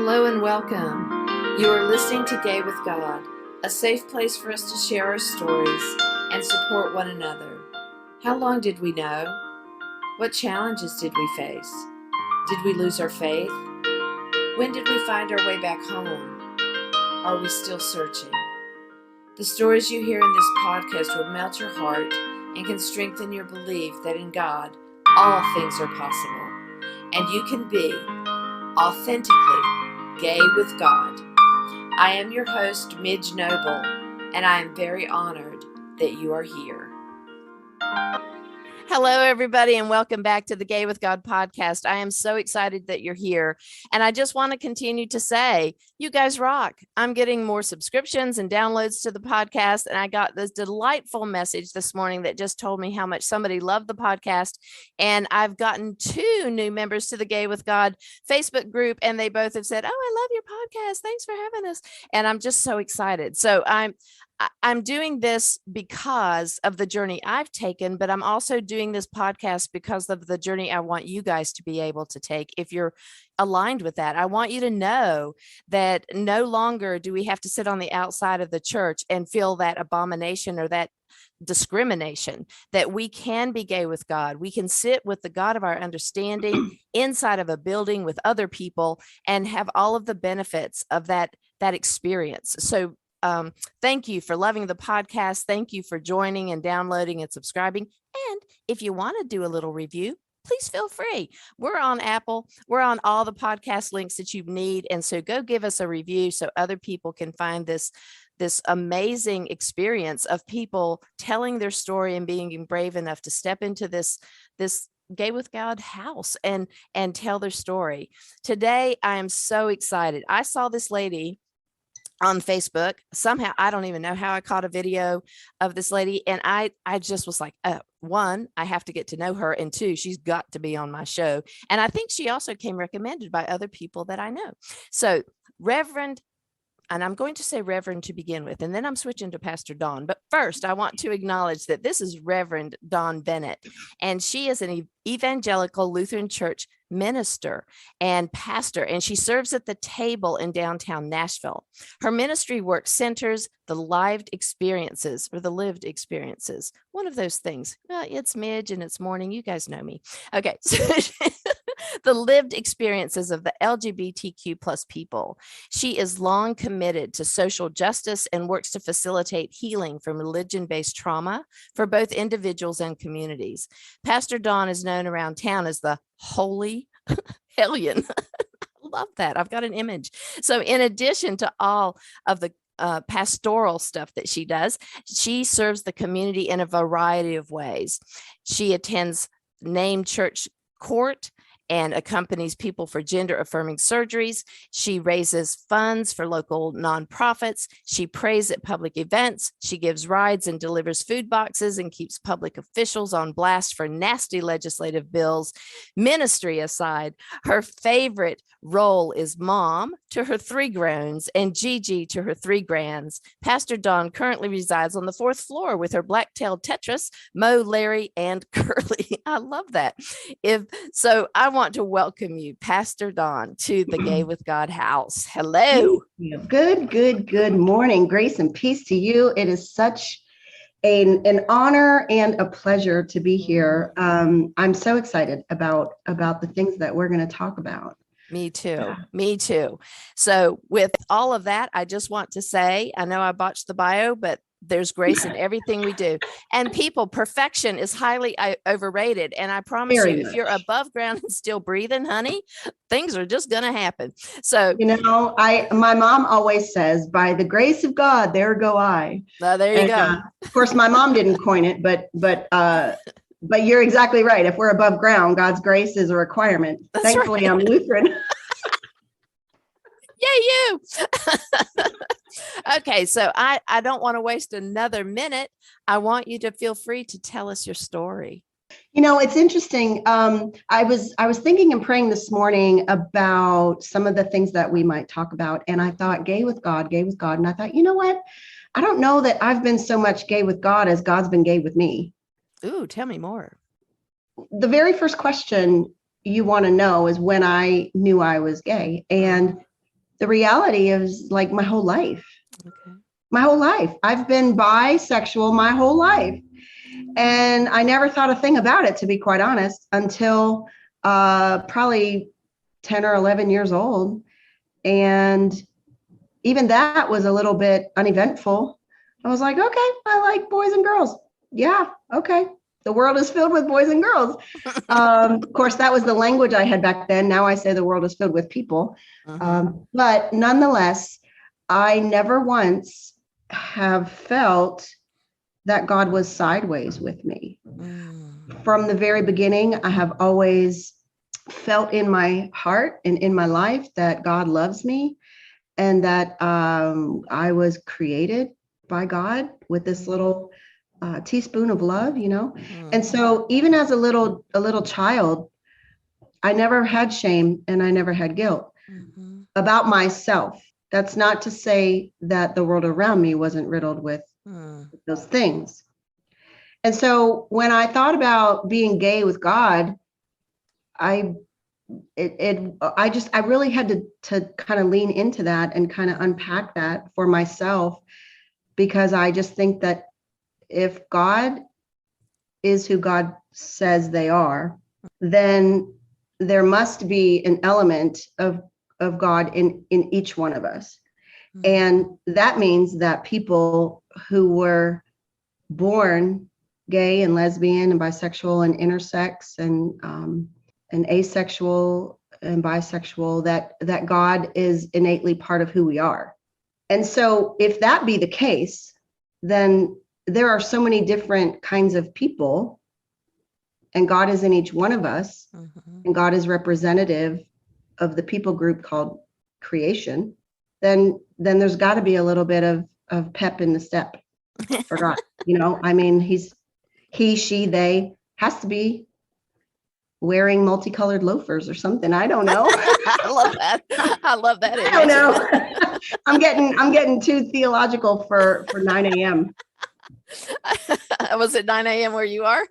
Hello and welcome. You are listening to Gay with God, a safe place for us to share our stories and support one another. How long did we know? What challenges did we face? Did we lose our faith? When did we find our way back home? Are we still searching? The stories you hear in this podcast will melt your heart and can strengthen your belief that in God, all things are possible, and you can be authentically gay with God. I am your host, Midge Noble, and I am very honored that you are here. Hello, everybody, and welcome back to the Gay with God podcast. I am so excited that you're here. And I just want to continue to say, you guys rock. I'm getting more subscriptions and downloads to the podcast. And I got this delightful message this morning that just told me how much somebody loved the podcast. And I've gotten 2 new members to the Gay with God Facebook group, and they both have said, "Oh, I love your podcast. Thanks for having us." And I'm just so excited. So I'm doing this because of the journey I've taken, but I'm also doing this podcast because of the journey I want you guys to be able to take. If you're aligned with that, I want you to know that no longer do we have to sit on the outside of the church and feel that abomination or that discrimination, that we can be gay with God. We can sit with the God of our understanding inside of a building with other people and have all of the benefits of that experience. So thank you for loving the podcast. Thank you for joining and downloading and subscribing. And if you want to do a little review, please feel free. We're on Apple. We're on all the podcast links that you need. And so go give us a review so other people can find this amazing experience of people telling their story and being brave enough to step into this Gay with God house and tell their story. Today, I am so excited. I saw this lady on Facebook. Somehow, I don't even know how I caught a video of this lady. And I just was like, oh, 1, I have to get to know her. And 2, she's got to be on my show. And I think she also came recommended by other people that I know. So Reverend, and I'm going to say Reverend to begin with, and then I'm switching to Pastor Dawn. But first, I want to acknowledge that this is Reverend Dawn Bennett, and she is an evangelical Lutheran church minister and pastor, and she serves at the table in downtown Nashville. Her ministry work centers the lived experiences, one of those things. Well, it's Midge and it's morning. You guys know me. Okay. So the lived experiences of the LGBTQ plus people. She is long committed to social justice and works to facilitate healing from religion-based trauma for both individuals and communities. Pastor Dawn is known around town as the Holy Hellion. I love that. I've got an image. So in addition to all of the pastoral stuff that she does, she serves the community in a variety of ways. She attends named church court and accompanies people for gender affirming surgeries. She raises funds for local nonprofits. She prays at public events. She gives rides and delivers food boxes and keeps public officials on blast for nasty legislative bills. Ministry aside, her favorite role is mom to her 3 groans and Gigi to her 3 grands. Pastor Dawn currently resides on the 4th floor with her black-tailed Tetris, Mo, Larry, and Curly. I love that. I want to welcome you, Pastor Dawn, to the Gay with God house. Hello. Good morning. Grace and peace to you. It is such an honor and a pleasure to be here. I'm so excited about the things that we're going to talk about. Me too. So with all of that, I just want to say, I know I botched the bio, but there's grace in everything we do. And people, perfection is highly overrated. And I promise if you're above ground and still breathing, honey, things are just going to happen. So, my mom always says, by the grace of God, there go I. There you go. Of course, my mom didn't coin it, but you're exactly right. If we're above ground, God's grace is a requirement. That's Thankfully, right. I'm Lutheran. Yay, you. Okay, so I don't want to waste another minute. I want you to feel free to tell us your story. It's interesting. I was thinking and praying this morning about some of the things that we might talk about. And I thought, gay with God. And I thought, you know what? I don't know that I've been so much gay with God as God's been gay with me. Ooh, tell me more. The very first question you want to know is when I knew I was gay. And the reality is like my whole life. Okay. My whole life. I've been bisexual my whole life. And I never thought a thing about it, to be quite honest, until probably 10 or 11 years old. And even that was a little bit uneventful. I was like, okay, I like boys and girls. Yeah, okay. The world is filled with boys and girls. Of course, that was the language I had back then. Now I say the world is filled with people. But nonetheless, I never once have felt that God was sideways with me. From the very beginning, I have always felt in my heart and in my life that God loves me, and that I was created by God with this little teaspoon of love, And so even as a little child, I never had shame and I never had guilt about myself. That's not to say that the world around me wasn't riddled with those things. And so when I thought about being gay with God, I really had to kind of lean into that and kind of unpack that for myself, because I just think that if God is who God says they are, then there must be an element of God in each one of us. And that means that people who were born gay and lesbian and bisexual and intersex and asexual and bisexual, that God is innately part of who we are. And so if that be the case, then there are so many different kinds of people, and God is in each one of us, and God is representative of the people group called creation, then there's got to be a little bit of pep in the step for God. I mean, he, she, they has to be wearing multicolored loafers or something. I don't know. I love that. I love that. I don't know. I'm getting too theological for 9 a.m. Was it 9 a.m. where you are?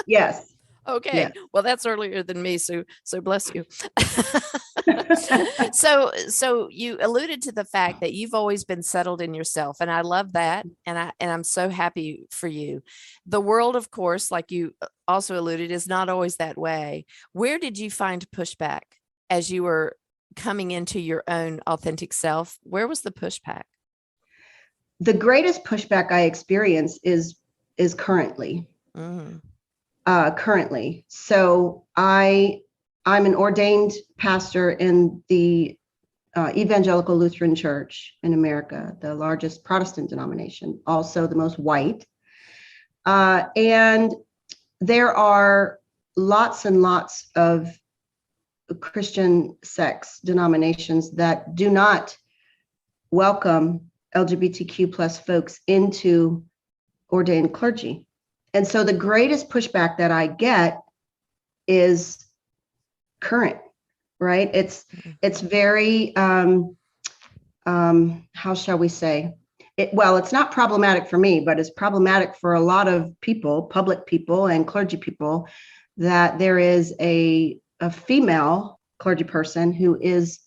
Yes. Okay. Yes. Well, that's earlier than me. So bless you. So you alluded to the fact that you've always been settled in yourself. And I love that. And I'm so happy for you. The world, of course, like you also alluded, is not always that way. Where did you find pushback as you were coming into your own authentic self? Where was the pushback? The greatest pushback I experience is currently. Currently. So I'm an ordained pastor in the Evangelical Lutheran Church in America, the largest Protestant denomination, also the most white. And there are lots and lots of Christian sex denominations that do not welcome LGBTQ plus folks into ordained clergy. And so the greatest pushback that I get is current, right? It's very, how shall we say? It's not problematic for me, but it's problematic for a lot of people, public people and clergy people, that there is a female clergy person who is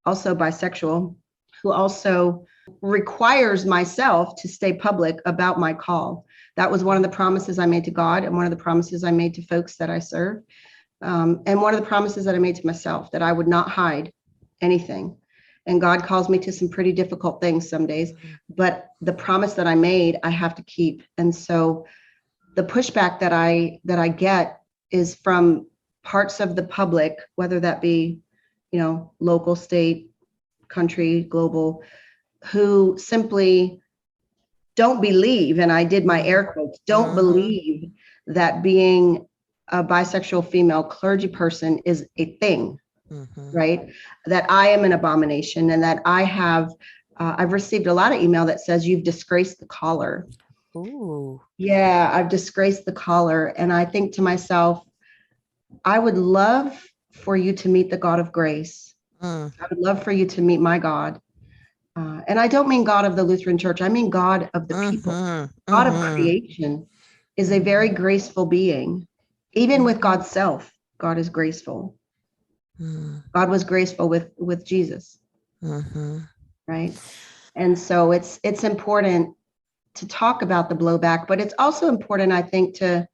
also bisexual, who also requires myself to stay public about my call. That was one of the promises I made to God, and one of the promises I made to folks that I serve, and one of the promises that I made to myself, that I would not hide anything. And God calls me to some pretty difficult things some days, but the promise that I made, I have to keep. And so the pushback that I get is from parts of the public, whether that be, local, state, country, global, who simply don't believe, and I did my air quotes, don't believe that being a bisexual female clergy person is a thing, right? That I am an abomination, and that I've received a lot of email that says, you've disgraced the collar. Ooh. Yeah, I've disgraced the collar. And I think to myself, I would love for you to meet the God of grace. I would love for you to meet my God. And I don't mean God of the Lutheran Church. I mean God of the people. God of creation is a very graceful being. Even with God's self, God is graceful. God was graceful with Jesus. right? And so it's important to talk about the blowback, but it's also important, I think, to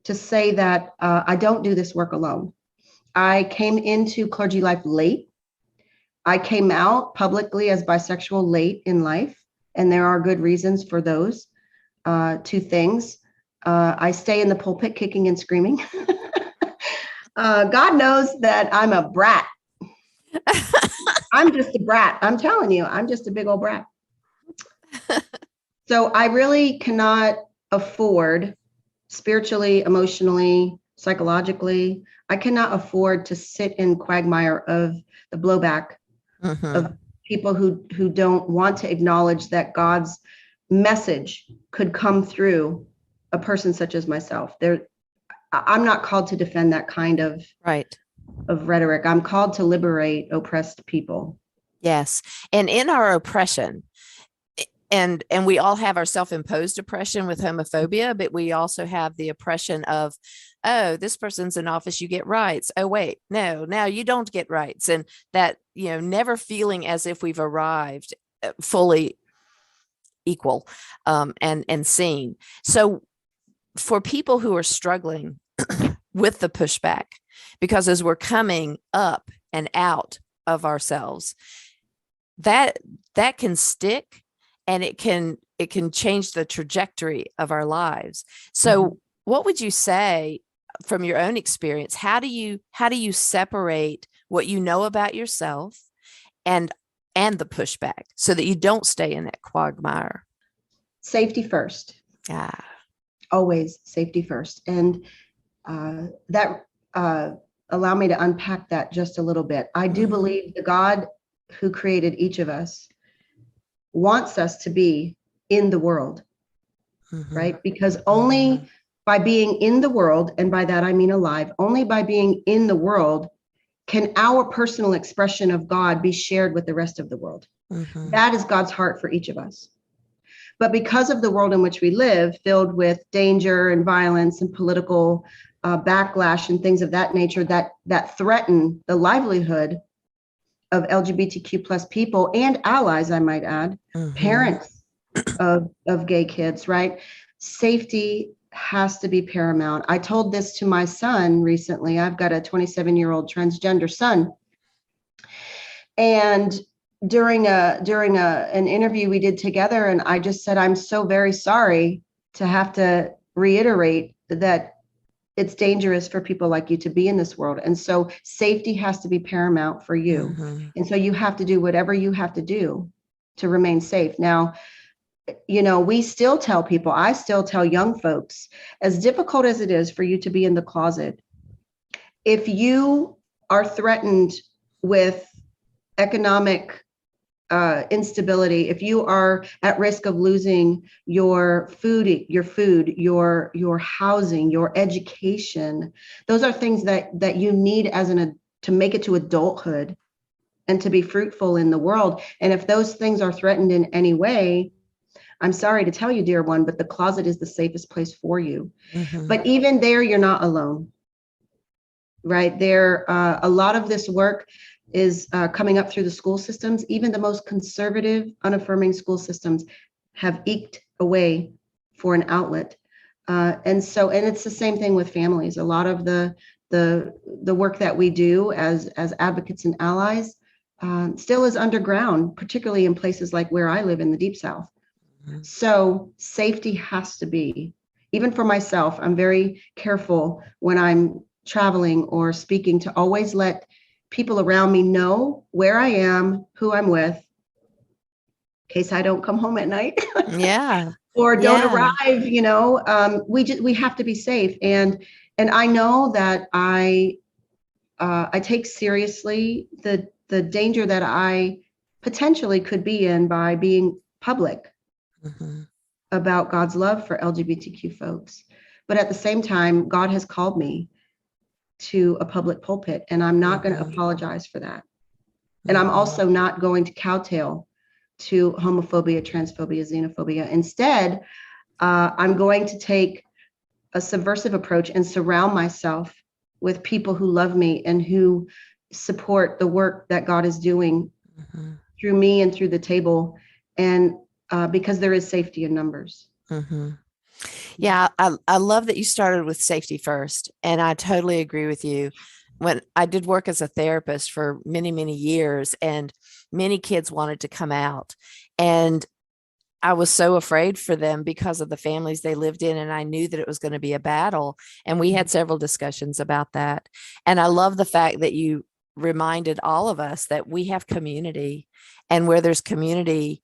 say that I don't do this work alone. I came into clergy life late. I came out publicly as bisexual late in life, and there are good reasons for those two things. I stay in the pulpit kicking and screaming. God knows that I'm a brat. I'm just a brat. I'm telling you, I'm just a big old brat. So I really cannot afford, spiritually, emotionally, psychologically, I cannot afford to sit in quagmire of the blowback of people who don't want to acknowledge that God's message could come through a person such as myself. I'm not called to defend that kind of rhetoric. I'm called to liberate oppressed people. Yes. And in our oppression, and we all have our self-imposed oppression with homophobia, but we also have the oppression of, oh, this person's in office, you get rights. Oh, wait, no, now you don't get rights. And that, never feeling as if we've arrived fully equal and seen. So for people who are struggling with the pushback, because as we're coming up and out of ourselves, that can stick, and it can change the trajectory of our lives. So what would you say from your own experience? How do you separate what you know about yourself and the pushback so that you don't stay in that quagmire? Safety first. Yeah. Always safety first. And that allow me to unpack that just a little bit. I do believe the God who created each of us wants us to be in the world, right? Because only by being in the world, and by that I mean alive, only by being in the world can our personal expression of God be shared with the rest of the world. That is God's heart for each of us. But because of the world in which we live, filled with danger and violence and political backlash and things of that nature that threaten the livelihood of LGBTQ plus people and allies, I might add, parents of gay kids, right? Safety has to be paramount. I told this to my son recently. I've got a 27-year-old transgender son. And during an interview we did together, and I just said, I'm so very sorry to have to reiterate that it's dangerous for people like you to be in this world. And so safety has to be paramount for you. And so you have to do whatever you have to do to remain safe. Now, we still tell people, I still tell young folks, as difficult as it is for you to be in the closet, if you are threatened with economic instability, if you are at risk of losing your food, your housing, your education, those are things that you need to make it to adulthood and to be fruitful in the world. And if those things are threatened in any way, I'm sorry to tell you, dear one, but the closet is the safest place for you. But even there, you're not alone, right? There, a lot of this work is coming up through the school systems. Even the most conservative, unaffirming school systems have eked away for an outlet. And it's the same thing with families. A lot of the work that we do as advocates and allies still is underground, particularly in places like where I live in the Deep South. So safety has to be, even for myself, I'm very careful when I'm traveling or speaking to always let people around me know where I am, who I'm with, in case I don't come home at night. Yeah. Or don't arrive, we have to be safe. And I know that I take seriously the danger that I potentially could be in by being public about God's love for LGBTQ folks. But at the same time, God has called me to a public pulpit, and I'm not going to apologize for that. And I'm also not going to kowtow to homophobia, transphobia, xenophobia. Instead, I'm going to take a subversive approach and surround myself with people who love me and who support the work that God is doing Mm-hmm. through me and through the table. And because there is safety in numbers. Mm-hmm. Yeah, I love that you started with safety first. And I totally agree with you. When I did work as a therapist for many, many years, and many kids wanted to come out. And I was so afraid for them because of the families they lived in. And I knew that it was going to be a battle. And we had several discussions about that. And I love the fact that you reminded all of us that we have community, and where there's community,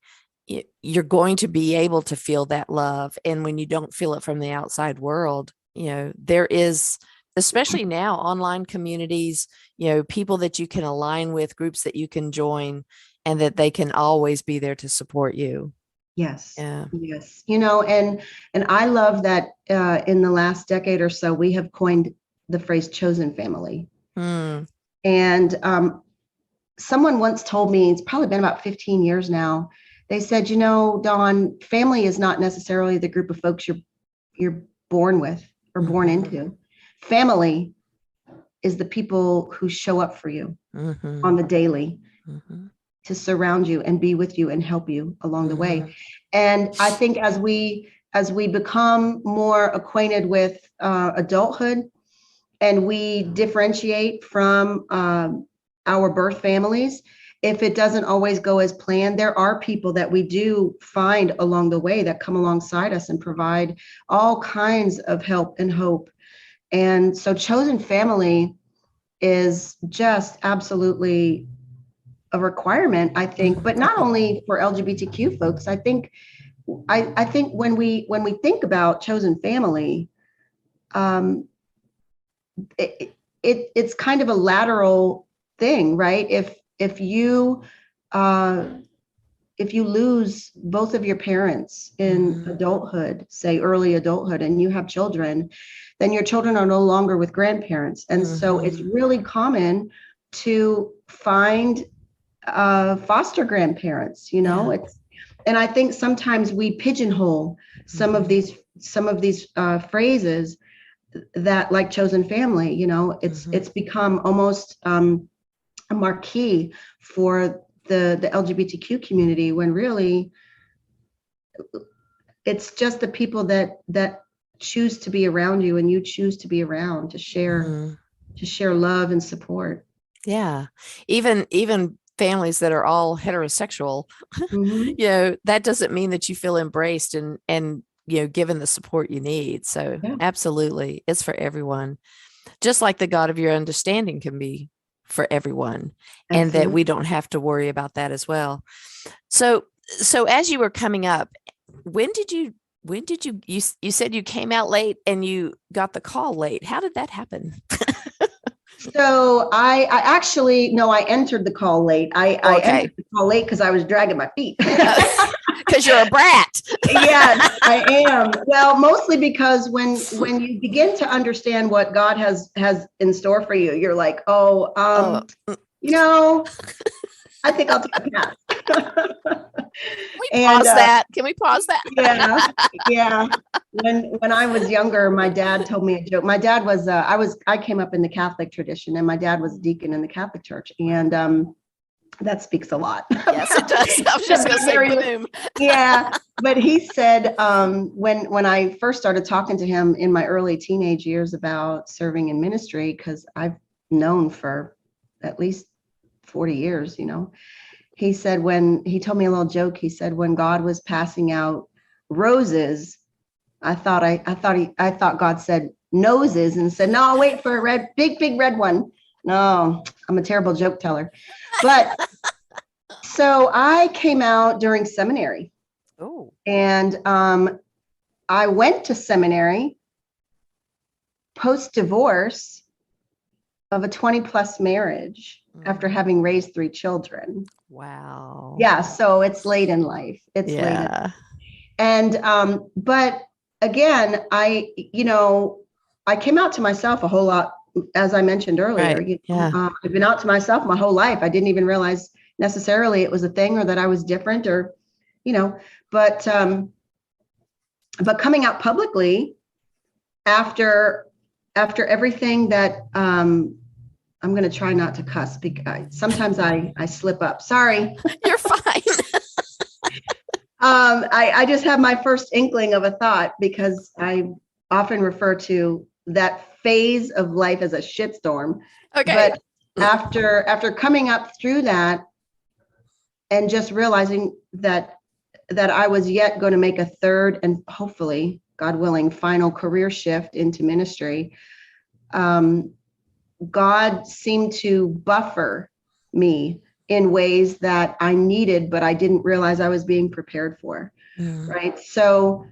you're going to be able to feel that love. And when you don't feel it from the outside world, there is, especially now, online communities, people that you can align with, groups that you can join, and that they can always be there to support you. Yes. Yeah. Yes. And I love that in the last decade or so, we have coined the phrase chosen family. Mm. And someone once told me, it's probably been about 15 years now, they said, Dawn, family is not necessarily the group of folks you're born with or born into. Family is the people who show up for you on the daily, to surround you and be with you and help you along the way. And I think as we become more acquainted with adulthood, and we differentiate from our birth families, if it doesn't always go as planned, there are people that we do find along the way that come alongside us and provide all kinds of help and hope. And so chosen family is just absolutely a requirement, I think, but not only for LGBTQ folks. I think when we think about chosen family, it's kind of a lateral thing, right? If you lose both of your parents in adulthood, say early adulthood, and you have children, then your children are no longer with grandparents. And so it's really common to find foster grandparents, and I think sometimes we pigeonhole some of these phrases that, like chosen family, it's become almost a marquee for the LGBTQ community, when really it's just the people that choose to be around you, and you choose to be around to share love and support. Yeah. Even families that are all heterosexual, that doesn't mean that you feel embraced and given the support you need. So absolutely, it's for everyone. Just like the God of your understanding can be for everyone, and that we don't have to worry about that as well. So as you were coming up, when did you said you came out late and you got the call late? How did that happen? So I actually, no, I entered the call late. I entered the call late because I was dragging my feet. Because you're a brat. Yes, I am. Well, mostly because when you begin to understand what God has in store for you, you're like, I think I'll take a pass. Can we pause that? Yeah. When I was younger, my dad told me a joke. My dad was I came up in the Catholic tradition, and my dad was a deacon in the Catholic Church, and that speaks a lot. Yes, it does. I was just going to say boom. Yeah, but he said when I first started talking to him in my early teenage years about serving in ministry, because I've known for at least 40 years, he said, when he told me a little joke, he said, when God was passing out roses, I thought God said noses, and said, no, I'll wait for a big red one. No, I'm a terrible joke teller. But so I came out during seminary. Oh. And I went to seminary post-divorce of a 20+ marriage after having raised 3 children. Wow. Yeah, so it's late in life. It's late in life. And but again, I came out to myself a whole lot, as I mentioned earlier. Right. I've been out to myself my whole life. I didn't even realize necessarily it was a thing, or that I was different, or but coming out publicly after everything that I'm going to try not to cuss because sometimes I slip up. Sorry. You're fine. I just have my first inkling of a thought because I often refer to that phase of life as a shitstorm. Okay. But after coming up through that and just realizing that I was yet going to make a third and hopefully, God willing, final career shift into ministry, God seemed to buffer me in ways that I needed, but I didn't realize I was being prepared for. Right. So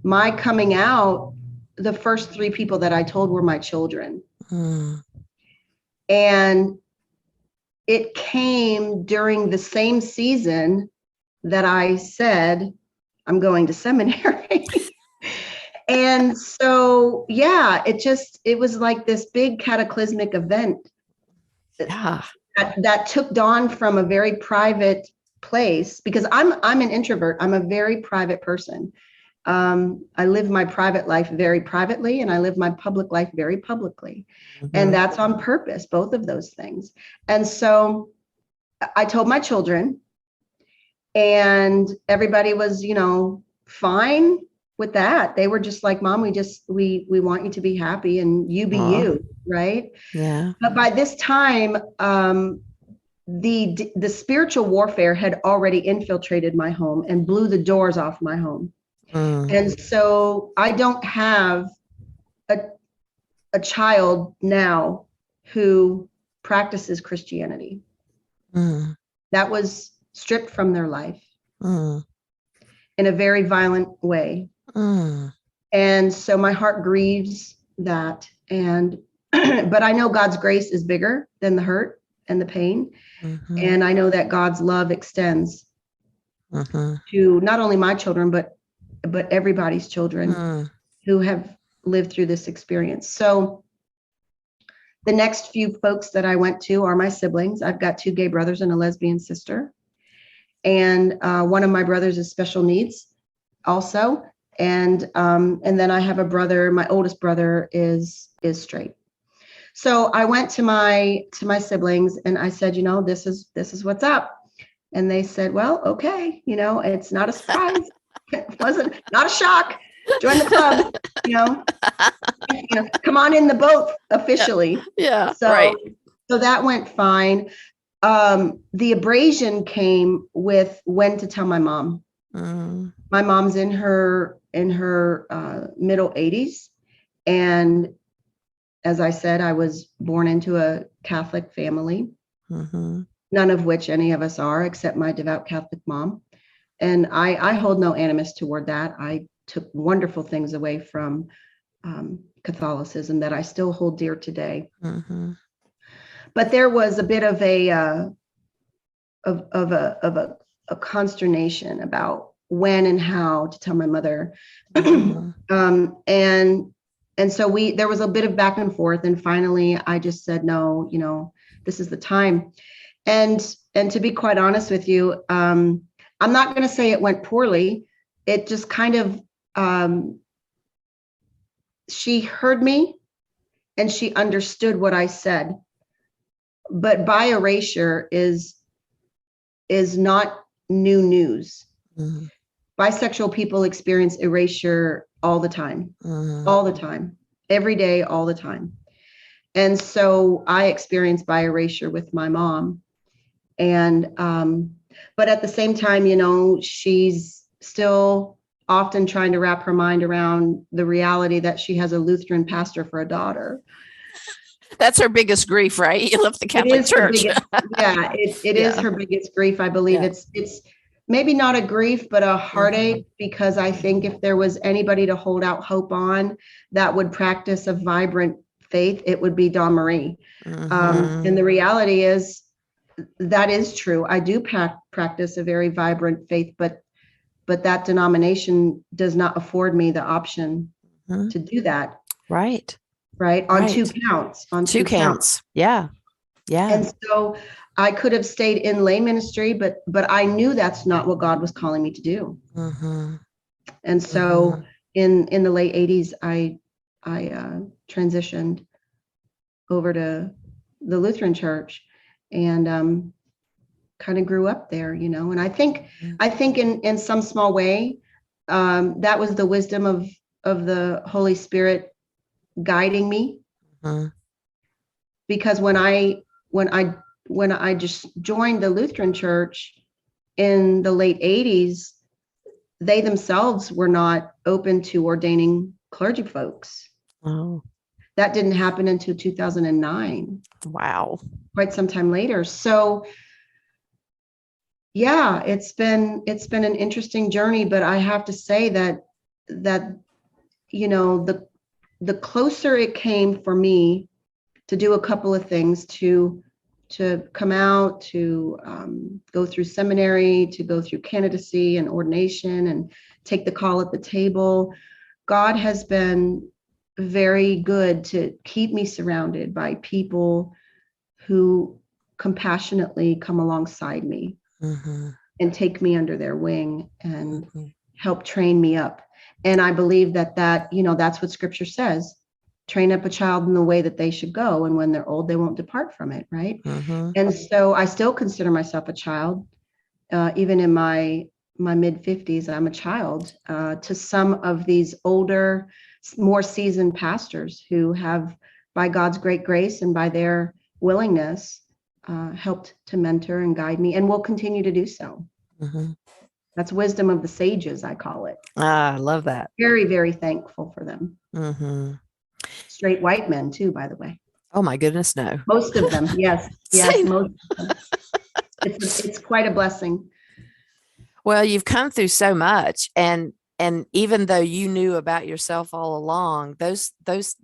my coming out, the first 3 people that I told were my children. And it came during the same season that I said, I'm going to seminary. And so, yeah, it was like this big cataclysmic event that took Dawn from a very private place, because I'm an introvert. I'm a very private person. I live my private life very privately, and I live my public life very publicly. And that's on purpose, both of those things. And so I told my children, and everybody was, fine with that. They were just like, Mom, we want you to be happy and you be you, right? Yeah. But by this time, the spiritual warfare had already infiltrated my home and blew the doors off my home. And so I don't have a child now who practices Christianity. That was stripped from their life in a very violent way. And so my heart grieves that. And but I know God's grace is bigger than the hurt and the pain. And I know that God's love extends to not only my children, but everybody's children who have lived through this experience. So the next few folks that I went to are my siblings. I've got 2 gay brothers and a lesbian sister. And one of my brothers is special needs also. And then I have a brother, my oldest brother is straight. So I went to my siblings and I said, this is what's up. And they said, well, okay, it's not a surprise. It wasn't not a shock. Join the club, come on in the boat officially. Yeah. So, right. So that went fine. The abrasion came with when to tell my mom. My mom's in her middle 80s. And as I said, I was born into a Catholic family, none of which any of us are, except my devout Catholic mom. And I hold no animus toward that. I took wonderful things away from Catholicism that I still hold dear today. But there was a bit of a consternation about when and how to tell my mother. And so there was a bit of back and forth, and finally I just said, no, this is the time. And to be quite honest with you, I'm not going to say it went poorly. It just kind of, she heard me and she understood what I said. But bi erasure is not new news. Bisexual people experience erasure all the time, every day, all the time. And so I experienced bi erasure with my mom. And, but at the same time, she's still often trying to wrap her mind around the reality that she has a Lutheran pastor for a daughter. That's her biggest grief, right? You left the Catholic Church. It is her biggest grief. I believe it's maybe not a grief, but a heartache, because I think if there was anybody to hold out hope on that would practice a vibrant faith, it would be Dawn Marie. And the reality is that is true. I do practice a very vibrant faith, but that denomination does not afford me the option to do that. Right. On 2 counts. On 2 counts. Yeah. And so I could have stayed in lay ministry, but I knew that's not what God was calling me to do. And so in the late 80s, I transitioned over to the Lutheran church, and kind of grew up there, and I think in some small way, that was the wisdom of the Holy Spirit guiding me. Because when I just joined the Lutheran church in the late 80s, they themselves were not open to ordaining clergy folks. Oh, that didn't happen until 2009. Wow. Quite some time later. So yeah, it's been an interesting journey, but I have to say that the closer it came for me to do a couple of things, to come out, to go through seminary, to go through candidacy and ordination and take the call at the table. God has been very good to keep me surrounded by people who compassionately come alongside me and take me under their wing and help train me up. And I believe that that's what Scripture says. Train up a child in the way that they should go, and when they're old, they won't depart from it, right? And so I still consider myself a child. Even in my mid-50s, I'm a child to some of these older, more seasoned pastors who have, by God's great grace and by their willingness, helped to mentor and guide me, and will continue to do so. That's wisdom of the sages, I call it. I love that. Very, very thankful for them. Straight white men too, by the way. Oh my goodness, no. Most of them, yes. Most of them. It's quite a blessing. Well, you've come through so much, and even though you knew about yourself all along, those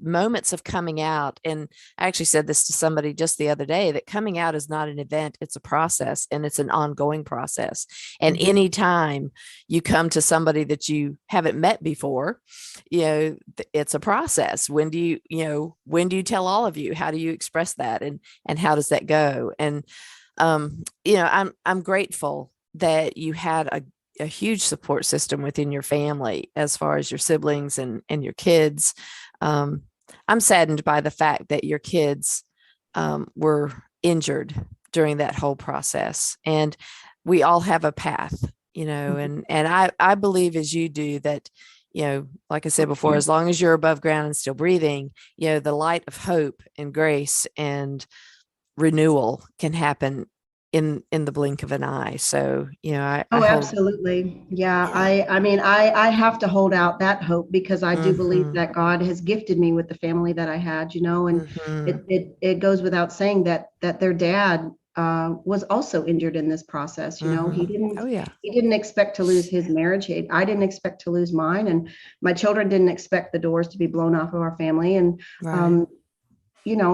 moments of coming out, and I actually said this to somebody just the other day, that coming out is not an event, it's a process, and it's an ongoing process. And anytime you come to somebody that you haven't met before, it's a process. When do you tell all of you? How do you express that? And how does that go? And I'm grateful that you had a huge support system within your family, as far as your siblings and your kids. I'm saddened by the fact that your kids were injured during that whole process. And we all have a path, and I believe, as you do, that, like I said before, as long as you're above ground and still breathing, the light of hope and grace and renewal can happen in the blink of an eye. So, I absolutely. Yeah. I have to hold out that hope, because I do believe that God has gifted me with the family that I had, and it goes without saying that their dad was also injured in this process. He didn't expect to lose his marriage. I didn't expect to lose mine, and my children didn't expect the doors to be blown off of our family. And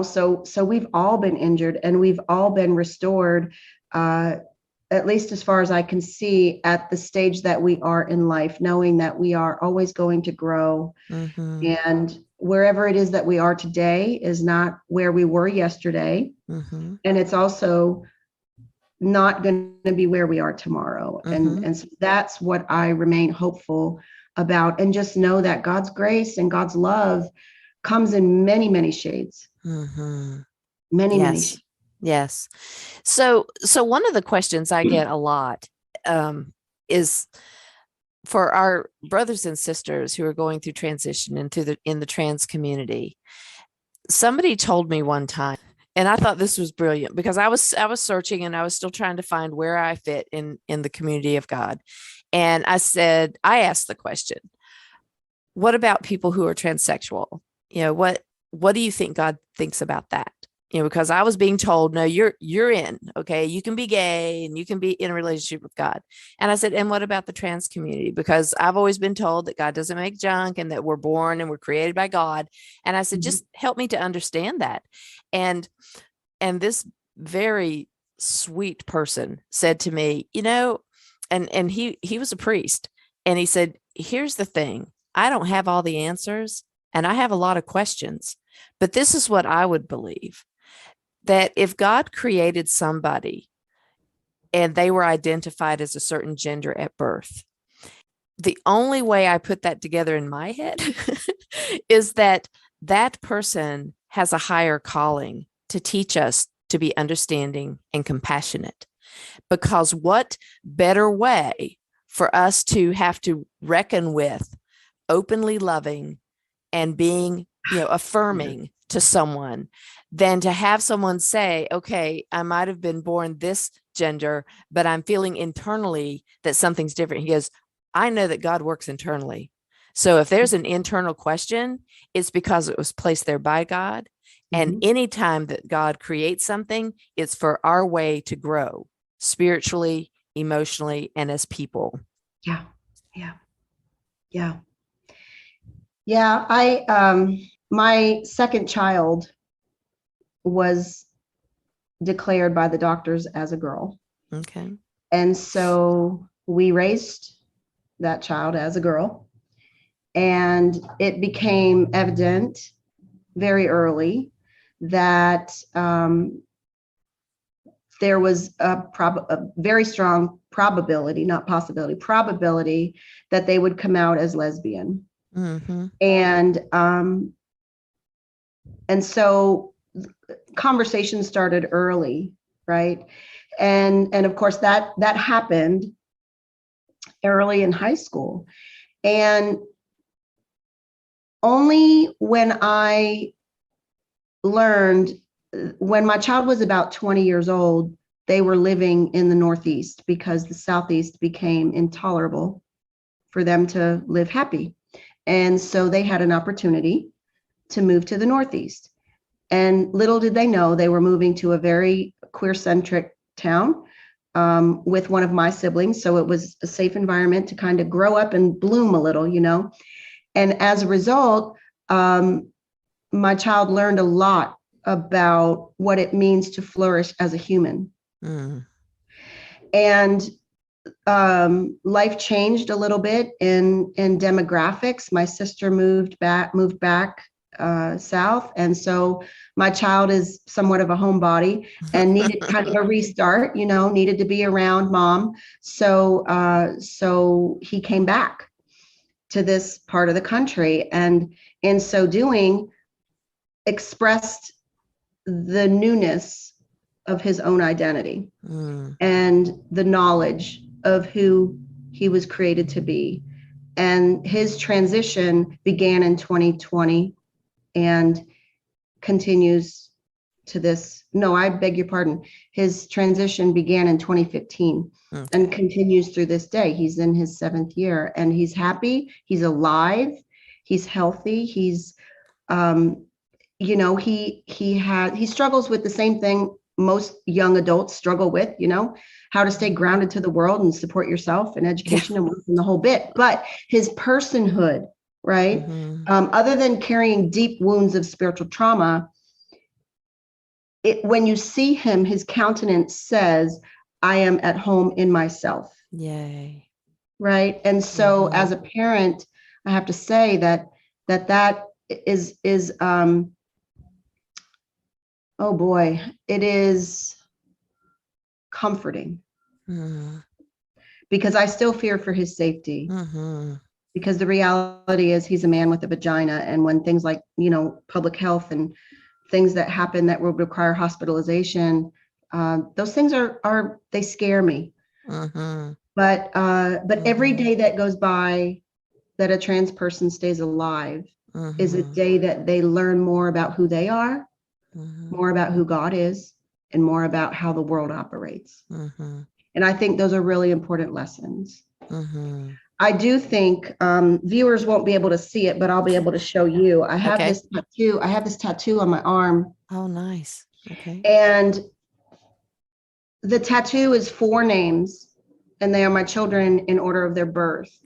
so we've all been injured, and we've all been restored, at least as far as I can see, at the stage that we are in life, knowing that we are always going to grow. And wherever it is that we are today is not where we were yesterday. And it's also not going to be where we are tomorrow. And so that's what I remain hopeful about, and just know that God's grace and God's love comes in many, many shades. Many shades. Yes. So one of the questions I get a lot is for our brothers and sisters who are going through transition in the trans community. Somebody told me one time, and I thought this was brilliant, because I was searching, and I was still trying to find where I fit in the community of God. And I asked the question, what about people who are transsexual? What do you think God thinks about that? Because I was being told, no, you're in, okay, you can be gay and you can be in a relationship with God. And I said, and what about the trans community? Because I've always been told that God doesn't make junk, and that we're born and we're created by God. And I said, just help me to understand that. And this very sweet person said to me, and he was a priest, and he said, here's the thing, I don't have all the answers, and I have a lot of questions, but this is what I would believe, that if God created somebody and they were identified as a certain gender at birth, the only way I put that together in my head is that person has a higher calling to teach us to be understanding and compassionate. Because what better way for us to have to reckon with openly loving and being, affirming to someone than to have someone say, okay, I might have been born this gender, but I'm feeling internally that something's different. He goes, I know that God works internally. So if there's an internal question, it's because it was placed there by God. And anytime that God creates something, it's for our way to grow spiritually, emotionally, and as people. Yeah. My second child was declared by the doctors as a girl. Okay. And so we raised that child as a girl. And it became evident very early that there was a very strong probability, not possibility, probability that they would come out as lesbian. And so conversations started early, right? And of course that happened early in high school. And only when I learned, when my child was about 20 years old, they were living in the Northeast because the Southeast became intolerable for them to live happy. And so they had an opportunity to move to the Northeast. And little did they know they were moving to a very queer-centric town with one of my siblings. So it was a safe environment to kind of grow up and bloom a little, And as a result, my child learned a lot about what it means to flourish as a human. And life changed a little bit in demographics. My sister moved back south, and so my child is somewhat of a homebody and needed kind of a restart. Needed to be around mom. So he came back to this part of the country, and in so doing, expressed the newness of his own identity and the knowledge of who he was created to be. And his transition began in 2020 and continues to this. No, I beg your pardon. His transition began in 2015 and continues through this day. He's in his 7th year and he's happy. He's alive. He's healthy. He's, he struggles with the same thing most young adults struggle with, how to stay grounded to the world and support yourself and education and the whole bit. But his personhood, right? Other than carrying deep wounds of spiritual trauma, when you see him, his countenance says, I am at home in myself. Yay. Right. And so as a parent, I have to say that is oh boy, it is comforting because I still fear for his safety because the reality is he's a man with a vagina. And when things like, public health and things that happen that will require hospitalization, those things they scare me. But every day that goes by that a trans person stays alive is a day that they learn more about who they are, more about who God is, and more about how the world operates. And I think those are really important lessons. I do think viewers won't be able to see it, but I'll be able to show you. I have this tattoo. I have this tattoo on my arm. Oh, nice. Okay. And the tattoo is 4 names, and they are my children in order of their birth.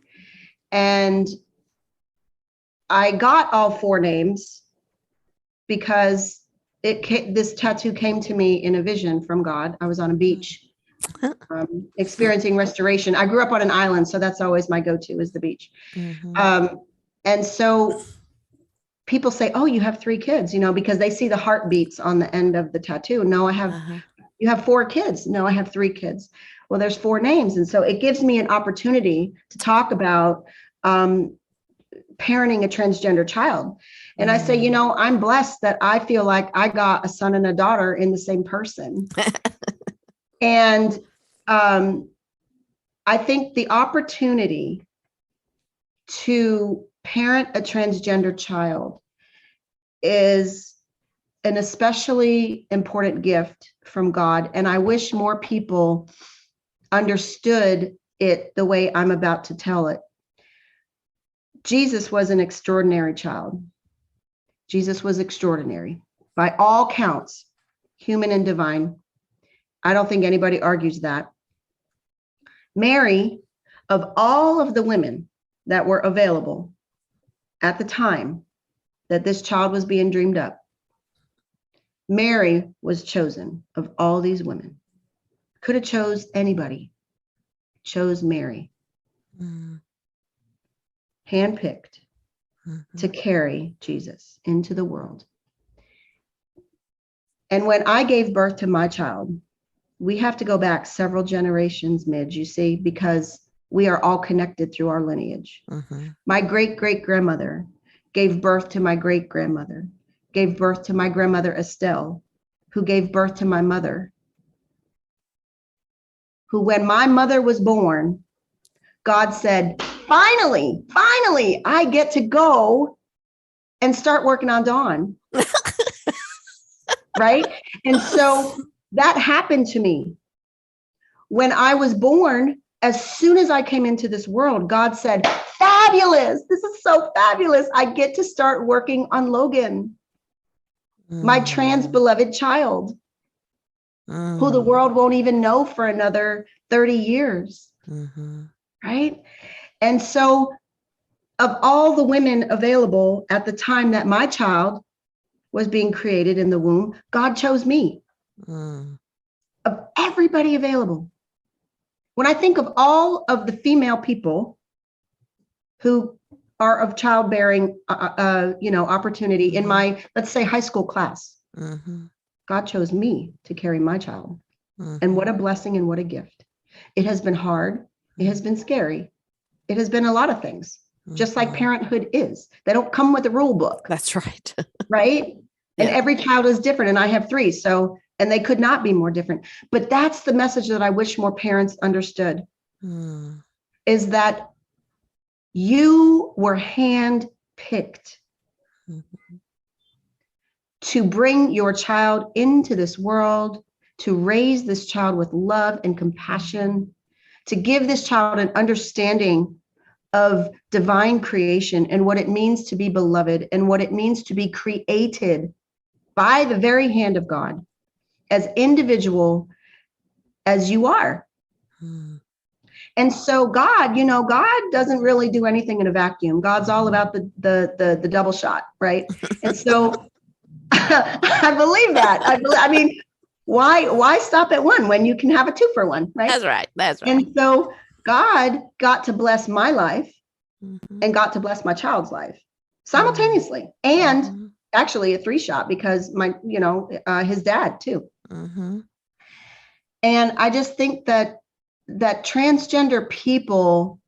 And I got all 4 names because this tattoo came to me in a vision from God. I was on a beach experiencing restoration. I grew up on an island, so that's always my go-to is the beach. And so people say, oh, you have 3 kids, because they see the heartbeats on the end of the tattoo. No, you have 4 kids. No, I have 3 kids. Well, there's 4 names. And so it gives me an opportunity to talk about parenting a transgender child. And I say, you know, I'm blessed that I feel like I got a son and a daughter in the same person. And I think the opportunity to parent a transgender child is an especially important gift from God. And I wish more people understood it the way I'm about to tell it. Jesus was an extraordinary child. Jesus was extraordinary by all counts, human and divine. I don't think anybody argues that. Mary, of all of the women that were available at the time that this child was being dreamed up, Mary was chosen of all these women. Could have chose anybody. Chose Mary. Handpicked to carry Jesus into the world. And when I gave birth to my child, we have to go back several generations, Midge, you see, because we are all connected through our lineage. My great-great-grandmother gave birth to my great-grandmother, gave birth to my grandmother Estelle, who gave birth to my mother, who, when my mother was born, God said, finally, I get to go and start working on Dawn. Right? And so that happened to me. When I was born, as soon as I came into this world, God said, fabulous. This is so fabulous. I get to start working on Logan, my trans beloved child, who the world won't even know for another 30 years. Right? And so of all the women available at the time that my child was being created in the womb, God chose me. Of everybody available. When I think of all of the female people who are of childbearing, opportunity in my, let's say, high school class, God chose me to carry my child. And what a blessing and what a gift. It has been hard. It has been scary. It has been a lot of things, just like parenthood is. They don't come with a rule book. That's right. Right? And every child is different. And I have 3. And they could not be more different. But that's the message that I wish more parents understood, is that you were handpicked to bring your child into this world, to raise this child with love and compassion, to give this child an understanding of divine creation and what it means to be beloved and what it means to be created by the very hand of God, as individual as you are. And so God doesn't really do anything in a vacuum. God's all about the double shot, right? And so I believe that. I mean, why stop at 1 when you can have a 2 for 1, right? That's right. And so God got to bless my life and got to bless my child's life simultaneously. And actually a 3 shot, because his dad too. And I just think that transgender people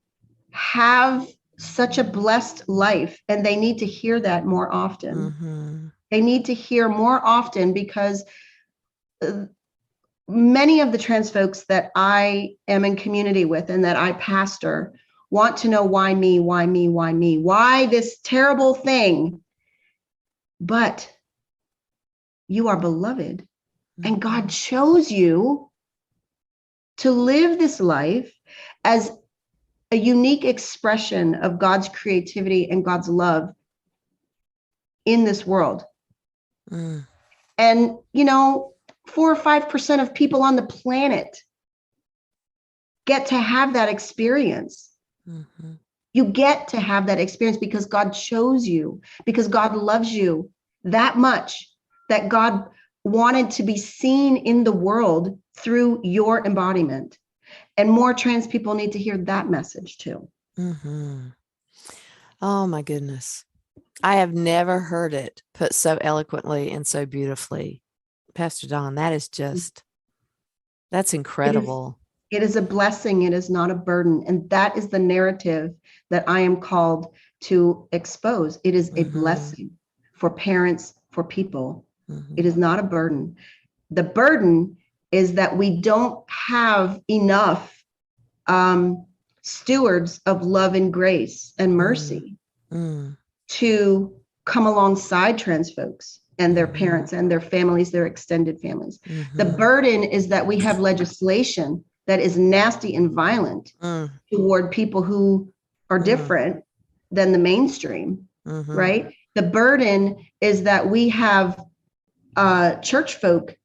have such a blessed life, and they need to hear that more often. They need to hear more often, because many of the trans folks that I am in community with and that I pastor want to know, why me, why me, why me, why this terrible thing? But you are beloved, and God chose you to live this life as a unique expression of God's creativity and God's love in this world. And 4 or 5% of people on the planet get to have that experience. You get to have that experience because God chose you, because God loves you that much, that God wanted to be seen in the world through your embodiment. And more trans people need to hear that message too. Oh my goodness. I have never heard it put so eloquently and so beautifully. Pastor Dawn, that is just, that's incredible. It is a blessing. It is not a burden. And that is the narrative that I am called to expose. It is a blessing for parents, for people. It is not a burden. The burden is that we don't have enough stewards of love and grace and mercy to come alongside trans folks and their parents and their families, their extended families. The burden is that we have legislation that is nasty and violent toward people who are different than the mainstream, right? The burden is that we have church folk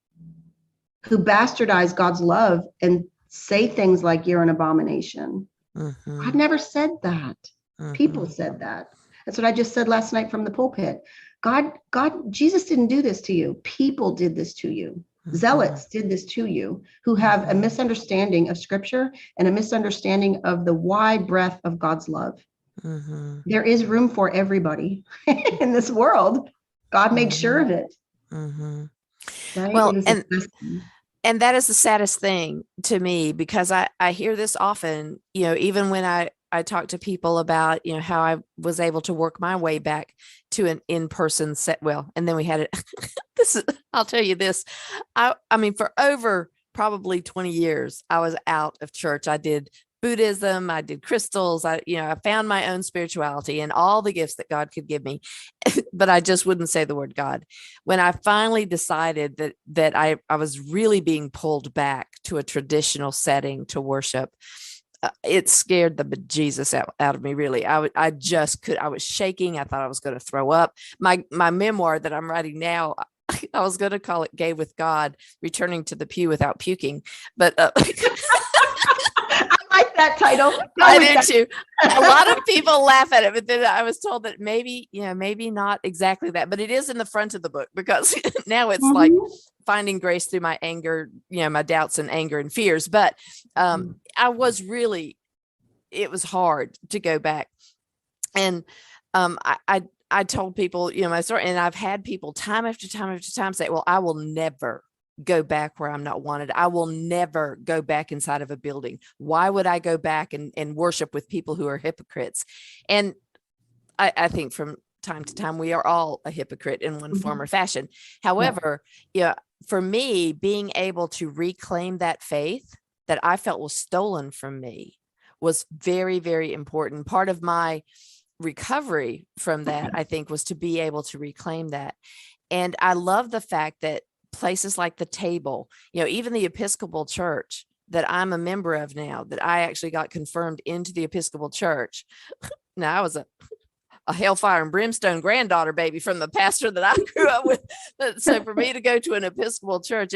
who bastardize God's love and say things like you're an abomination. I've never said that. People said that. That's what I just said last night from the pulpit. Jesus didn't do this to you. People did this to you. Zealots did this to you, who have a misunderstanding of scripture and a misunderstanding of the wide breadth of God's love. There is room for everybody in this world. God made sure of it. Right? Well, and that is the saddest thing to me, because I hear this often, even when I talk to people about, how I was able to work my way back to an in-person set. Well, and then we had it. I'll tell you this. I mean, for over probably 20 years, I was out of church. I did Buddhism. I did crystals. I found my own spirituality and all the gifts that God could give me, but I just wouldn't say the word God. When I finally decided that I was really being pulled back to a traditional setting to worship, it scared the bejesus out of me, really. I was shaking. I thought I was going to throw up. My memoir that I'm writing now, I was going to call it Gay with God, Returning to the Pew Without Puking. But I like that title. I did too. A lot of people laugh at it, but then I was told that maybe not exactly that, but it is in the front of the book, because now it's like finding grace through my anger, my doubts and anger and fears. But it was hard to go back. And I told people, my story, and I've had people time after time after time say, well, I will never go back where I'm not wanted. I will never go back inside of a building. Why would I go back and worship with people who are hypocrites? And I think from time to time, we are all a hypocrite in one form or fashion. However, for me, being able to reclaim that faith that I felt was stolen from me was very, very important. Part of my recovery from that, I think, was to be able to reclaim that. And I love the fact that places like the Table, even the Episcopal Church that I'm a member of now, that I actually got confirmed into the Episcopal Church. Now, I was a hellfire and brimstone granddaughter, baby, from the pastor that I grew up with. So for me to go to an Episcopal church,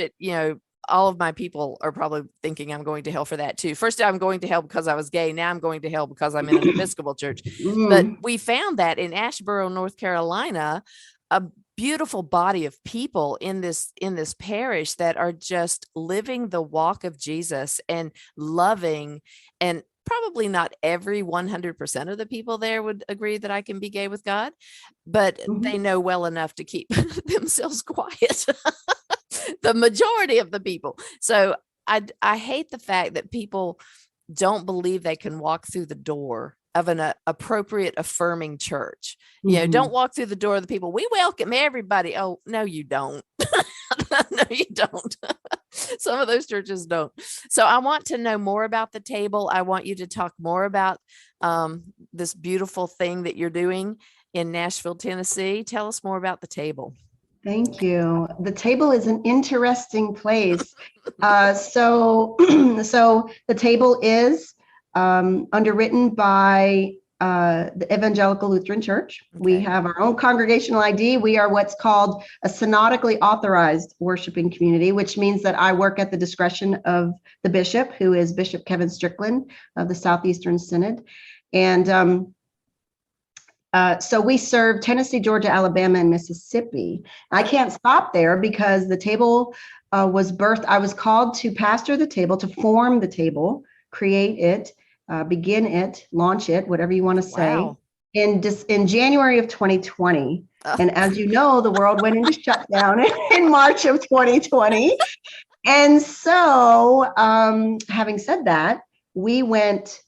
all of my people are probably thinking I'm going to hell for that too. First, I'm going to hell because I was gay. Now I'm going to hell because I'm in an Episcopal church. But we found that in Asheboro, North Carolina, a beautiful body of people in this parish that are just living the walk of Jesus and loving. And probably not every 100% of the people there would agree that I can be gay with God, but they know well enough to keep themselves quiet. The majority of the people. So I hate the fact that people don't believe they can walk through the door of an appropriate, affirming church. Don't walk through the door of the people. We welcome everybody. Oh, no, you don't. No, you don't. Some of those churches don't. So I want to know more about the Table. I want you to talk more about this beautiful thing that you're doing in Nashville, Tennessee. Tell us more about the Table. Thank you. The Table is an interesting place. So the Table is underwritten by the Evangelical Lutheran Church. Okay. We have our own congregational ID. We are what's called a synodically authorized worshiping community, which means that I work at the discretion of the bishop, who is Bishop Kevin Strickland of the Southeastern Synod. And so we serve Tennessee, Georgia, Alabama, and Mississippi. I can't stop there because the Table was birthed. I was called to pastor the Table, to form the Table, create it, begin it, launch it, whatever you want to say, in January of 2020. And as you know, the world went into shutdown in March of 2020. And so, having said that, we went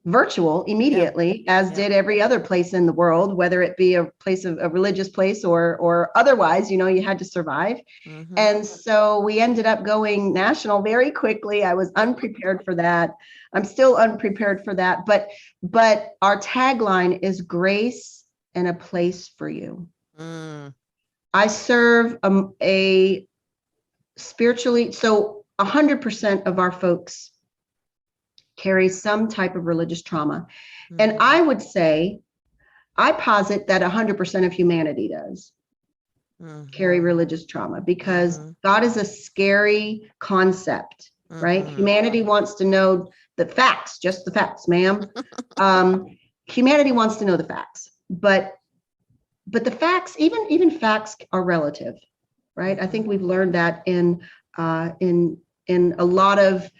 virtual immediately, as did every other place in the world, whether it be a place of a religious place or otherwise, you had to survive. Mhm. And so we ended up going national very quickly. I was unprepared for that. I'm still unprepared for that. But our tagline is grace and a place for you. Mm. I serve a spiritually, so 100% of our folks carry some type of religious trauma. Mhm. And I would say, I posit that 100% of humanity does carry religious trauma, because God is a scary concept, right? Humanity wants to know the facts, just the facts, ma'am. Humanity wants to know the facts, but the facts, even facts are relative, right? I think we've learned that in a lot of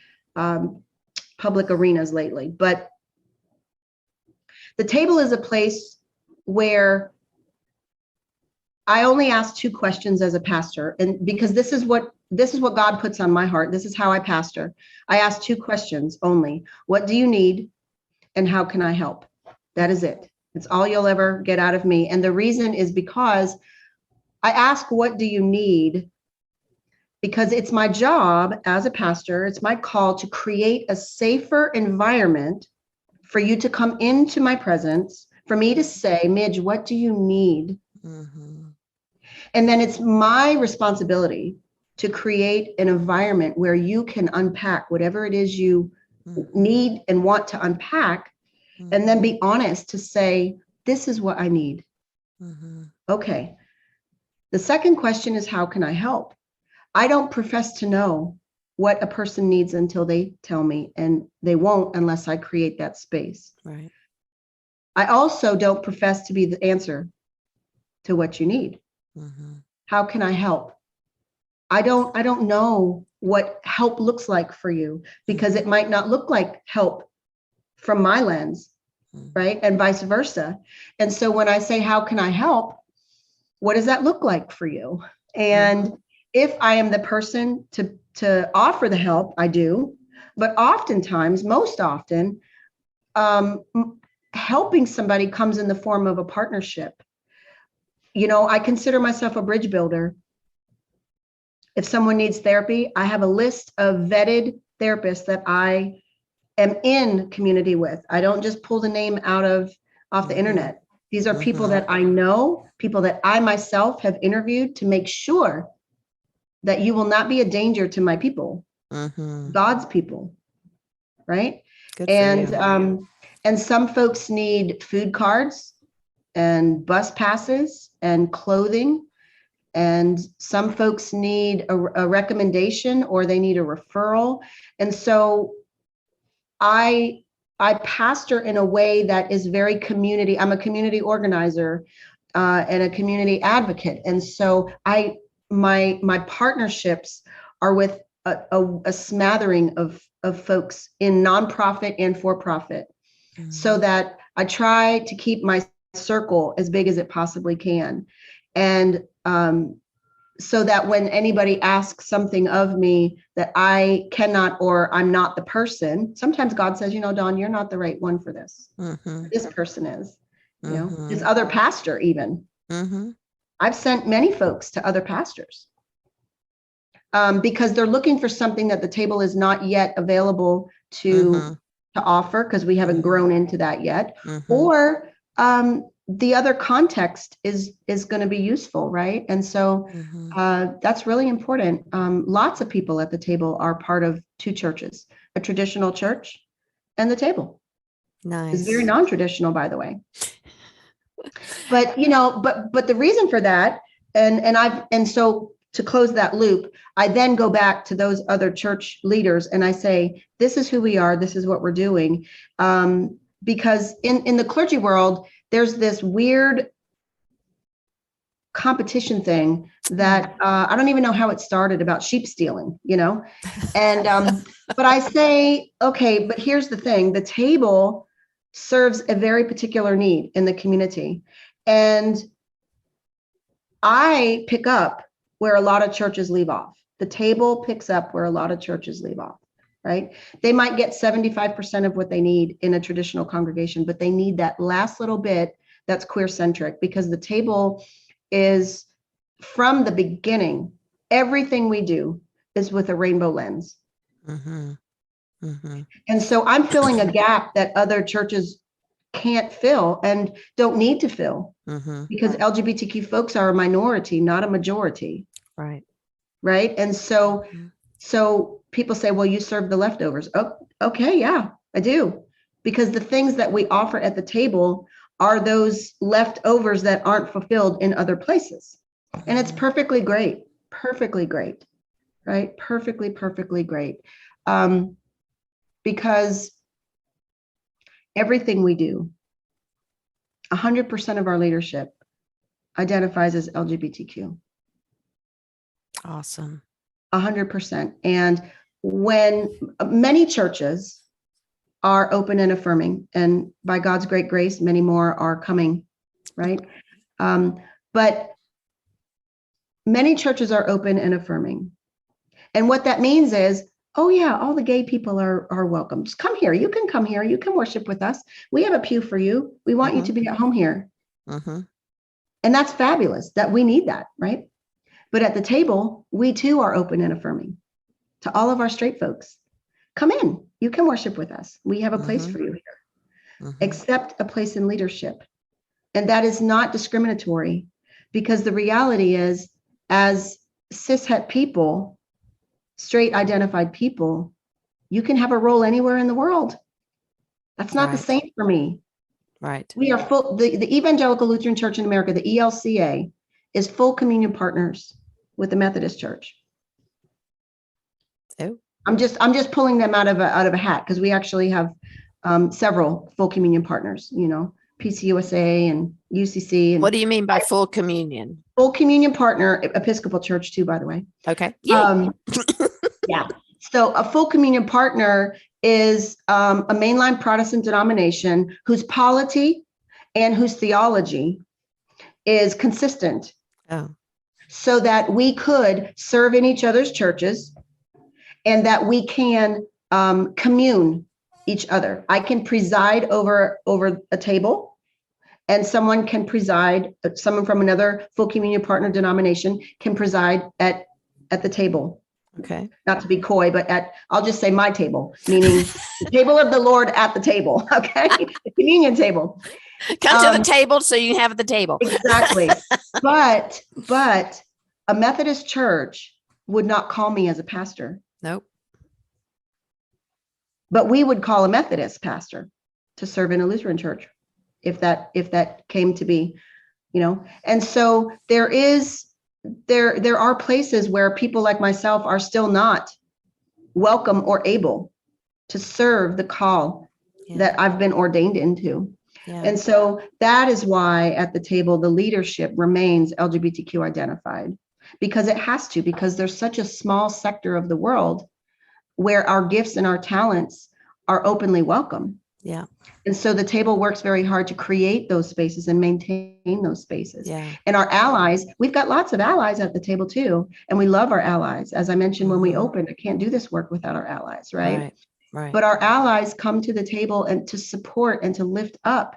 public arenas lately. But the table is a place where I only ask two questions as a pastor, and because this is what God puts on my heart. This is how I pastor. I ask two questions only. What do you need, and how can I help? That is it. It's all you'll ever get out of me. And the reason is because I ask, what do you need? Because it's my job as a pastor, it's my call to create a safer environment for you to come into my presence, for me to say, Midge, what do you need? Mm-hmm. And then it's my responsibility to create an environment where you can unpack whatever it is you need and want to unpack, and then be honest to say, this is what I need. Okay. The second question is, how can I help? I don't profess to know what a person needs until they tell me, and they won't unless I create that space. Right. I also don't profess to be the answer to what you need. How can I help? I don't know what help looks like for you, because it might not look like help from my lens, right? And vice versa. And so when I say, how can I help? What does that look like for you? And if I am the person to offer the help, I do. But oftentimes, most often, helping somebody comes in the form of a partnership. I consider myself a bridge builder. If someone needs therapy, I have a list of vetted therapists that I am in community with. I don't just pull the name off the internet. These are people that I know, people that I myself have interviewed to make sure that you will not be a danger to my people, God's people, right? Good and some folks need food cards and bus passes and clothing, and some folks need a recommendation, or they need a referral. And so I pastor in a way that is very community. I'm a community organizer and a community advocate. And so my partnerships are with a smattering of folks in nonprofit and for-profit, so that I try to keep my circle as big as it possibly can. And so that when anybody asks something of me that I cannot, or I'm not the person, sometimes God says, Dawn, you're not the right one for this. This person is, this other pastor even. I've sent many folks to other pastors because they're looking for something that the table is not yet available to offer, because we haven't grown into that yet. Or the other context is going to be useful, right? And so that's really important. Lots of people at the table are part of two churches, a traditional church and the table. Nice. It's very non-traditional, by the way. But but the reason for that, and so to close that loop, I then go back to those other church leaders and I say, this is who we are, this is what we're doing. Because in the clergy world, there's this weird competition thing that I don't even know how it started, about sheep stealing, and but I say, okay, but here's the thing, the table serves a very particular need in the community, and I pick up where a lot of churches leave off. The table picks up where a lot of churches leave off, right? They might get 75% of what they need in a traditional congregation, but they need that last little bit that's queer centric, because the table is, from the beginning, everything we do is with a rainbow lens. Mm-hmm. Mm-hmm. And so I'm filling a gap that other churches can't fill and don't need to fill, Mm-hmm. because LGBTQ folks are a minority, not a majority. Right. Right. And so, so people say, well, you serve the leftovers. Oh, okay. Yeah, I do. Because the things that we offer at the table are those leftovers that aren't fulfilled in other places. And it's perfectly great. Perfectly great. Right. Perfectly great. Because everything we do, 100% of our leadership identifies as LGBTQ. Awesome. 100%. And when many churches are open and affirming, and by God's great grace, many more are coming, right? But many churches are open and affirming. And what that means is, oh yeah, all the gay people are welcome. Just come here. You can come here. You can worship with us. We have a pew for you. We want you to be at home here. And that's fabulous, that we need that, right? But at the table, we too are open and affirming to all of our straight folks. Come in. You can worship with us. We have a place for you here. Accept a place in leadership. And that is not discriminatory, because the reality is, as cishet people, straight identified people, you can have a role anywhere in the world. That's not the same for me. Right. We are full, the Evangelical Lutheran Church in America, the ELCA, is full communion partners with the Methodist Church. Oh. I'm just pulling them out of a hat, because we actually have several full communion partners, you know, PCUSA and UCC. And what do you mean by full communion? Full communion partner, Episcopal Church too, by the way. Okay. Yeah. Yeah. So a full communion partner is a mainline Protestant denomination whose polity and whose theology is consistent. Oh. So that we could serve in each other's churches, and that we can commune each other. I can preside over a table, and someone can preside, someone from another full communion partner denomination can preside at the table. Okay. Not to be coy, but I'll just say my table, meaning the table of the Lord at the table. Okay. The communion table. Come to the table so you can have at the table. Exactly. But a Methodist church would not call me as a pastor. Nope. But we would call a Methodist pastor to serve in a Lutheran church, if that came to be, you know. And so there are places where people like myself are still not welcome or able to serve the call that I've been ordained into. Yeah. And so that is why at the table, the leadership remains LGBTQ identified, because it has to, because there's such a small sector of the world where our gifts and our talents are openly welcome. Yeah. And so the table works very hard to create those spaces and maintain those spaces. Yeah. And our allies, we've got lots of allies at the table too. And we love our allies. As I mentioned, when we opened, I can't do this work without our allies, right? Right. But our allies come to the table and to support and to lift up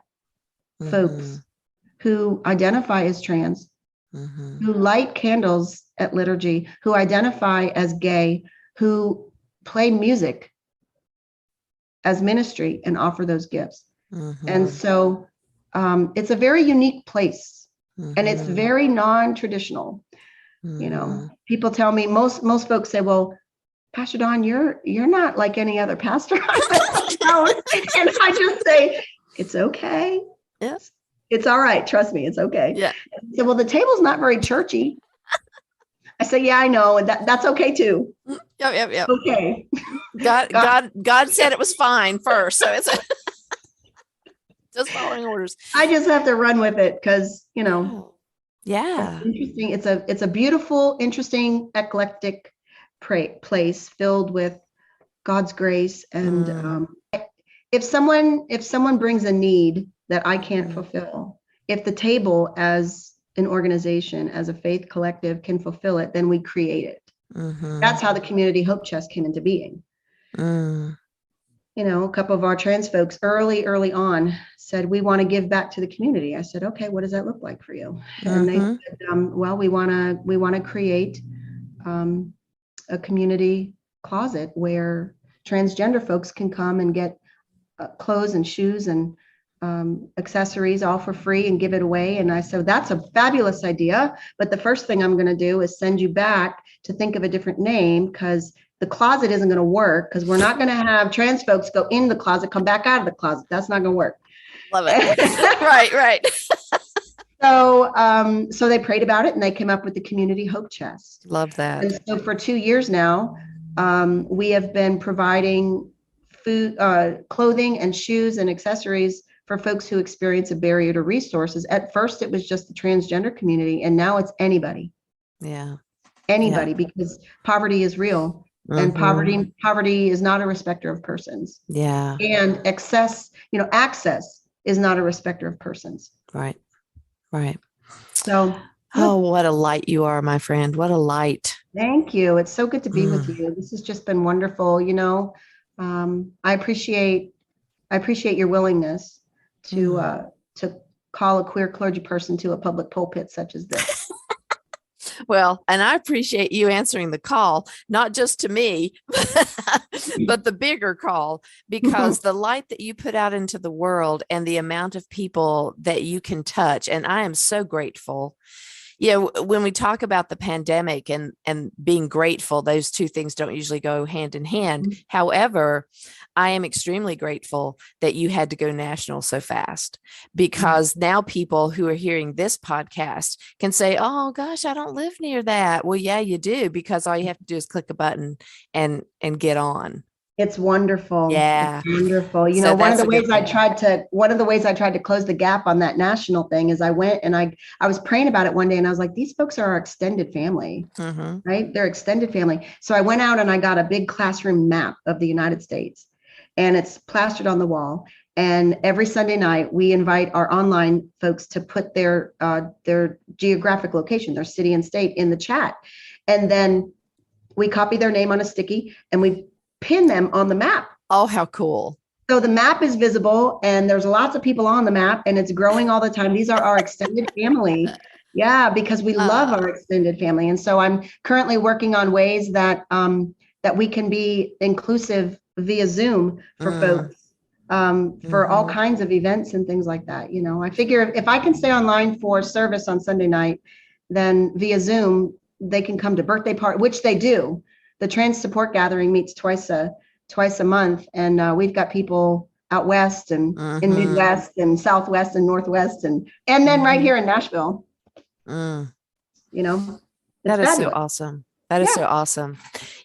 folks who identify as trans, who light candles at liturgy, who identify as gay, who play music as ministry and offer those gifts. And so it's a very unique place, and it's very non-traditional. You know, people tell me, most folks say, well, Pastor Dawn, you're not like any other pastor. And I just say, it's okay. Yes. It's all right. Trust me, it's okay. Yeah. So, well, the table's not very churchy. I say, yeah, I know. And that's okay too. Yep. Okay. God said it was fine first. So it's just following orders. I just have to run with it because, you know. Yeah. It's interesting. It's a beautiful, interesting, eclectic place filled with God's grace. And if someone brings a need that I can't fulfill, if the table as an organization, as a faith collective can fulfill it, then we create it. That's how the community hope chest came into being. You know, a couple of our trans folks early on said, we want to give back to the community. I said, okay, what does that look like for you? And they said, well, we want to create a community closet where transgender folks can come and get clothes and shoes and accessories all for free and give it away. And I said, that's a fabulous idea. But the first thing I'm going to do is send you back to think of a different name, because the closet isn't going to work, because we're not going to have trans folks go in the closet, come back out of the closet. That's not going to work. Love it. Right. So they prayed about it and they came up with the community hope chest. Love that. And so for 2 years now, we have been providing food, clothing and shoes and accessories for folks who experience a barrier to resources. At first, it was just the transgender community, and now it's anybody. Yeah. Anybody, because poverty is real. And poverty is not a respecter of persons. Yeah. And access is not a respecter of persons. Right. So, oh, what a light you are, my friend. What a light. Thank you. It's so good to be with you. This has just been wonderful. You know, I appreciate your willingness to call a queer clergy person to a public pulpit such as this. Well, and I appreciate you answering the call, not just to me, but the bigger call, because the light that you put out into the world and the amount of people that you can touch. And I am so grateful. When we talk about the pandemic and being grateful, those two things don't usually go hand in hand. However, I am extremely grateful that you had to go national so fast, because now people who are hearing this podcast can say, oh gosh, I don't live near that. Well, yeah, you do, because all you have to do is click a button and get on. It's wonderful. Yeah. It's wonderful. You know, one of the ways I tried to close the gap on that national thing is I went and I was praying about it one day, and I was like, these folks are our extended family, right? They're extended family. So I went out and I got a big classroom map of the United States, and it's plastered on the wall. And every Sunday night we invite our online folks to put their geographic location, their city and state, in the chat. And then we copy their name on a sticky and we pin them on the map. Oh, how cool. So the map is visible and there's lots of people on the map and it's growing all the time. These are our extended family. Yeah, because we love our extended family. And so I'm currently working on ways that we can be inclusive via Zoom for folks, for all kinds of events and things like that. You know, I figure if I can stay online for service on Sunday night, then via Zoom, they can come to birthday party, which they do. The Trans Support Gathering meets twice a month, and we've got people out west and in Midwest and Southwest and Northwest, and then right here in Nashville. You know, that is so awesome. That is so awesome.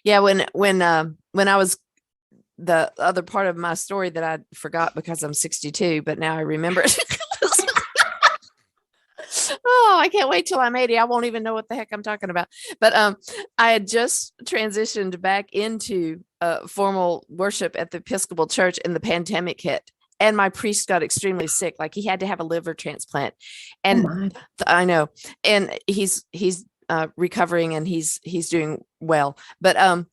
Yeah, when I was, the other part of my story that I forgot because I'm 62, but now I remember it. Oh, I can't wait till I'm 80. I won't even know what the heck I'm talking about. But I had just transitioned back into formal worship at the Episcopal Church, and the pandemic hit. And my priest got extremely sick. Like, he had to have a liver transplant. And I know. And he's recovering and he's doing well. But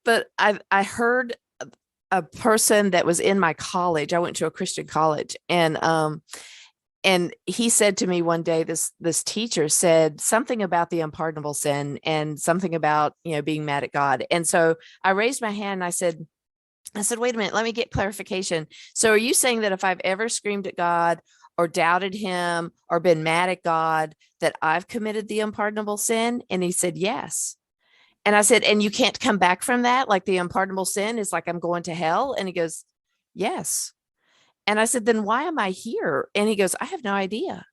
but I heard a person that was in my college. I went to a Christian college, and he said to me one day, this teacher said something about the unpardonable sin and something about, being mad at God. And so I raised my hand and I said, wait a minute, let me get clarification. So are you saying that if I've ever screamed at God or doubted him or been mad at God, that I've committed the unpardonable sin? And he said, yes. And I said, and you can't come back from that? Like, the unpardonable sin is like I'm going to hell? And he goes, yes. And I said, then why am I here? And he goes, I have no idea.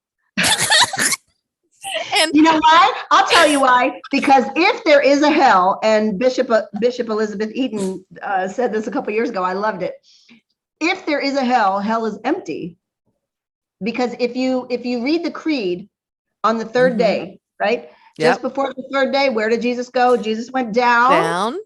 And you know why? I'll tell you why. Because if there is a hell, and Bishop Elizabeth Eaton said this a couple of years ago, I loved it. If there is a hell is empty. Because if you read the creed on the third day, right? Just before the third day, where did Jesus go? Jesus went down.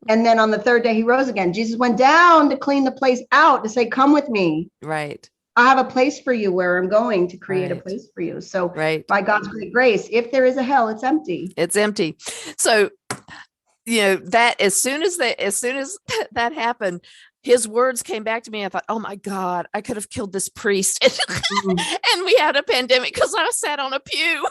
And then on the third day, he rose again. Jesus went down to clean the place out, to say, come with me. Right. I have a place for you where I'm going to create a Right. place for you. So Right. by God's great grace, if there is a hell, it's empty. It's empty. So, that as soon as that happened, his words came back to me. I thought, oh my God, I could have killed this priest. And we had a pandemic because I sat on a pew.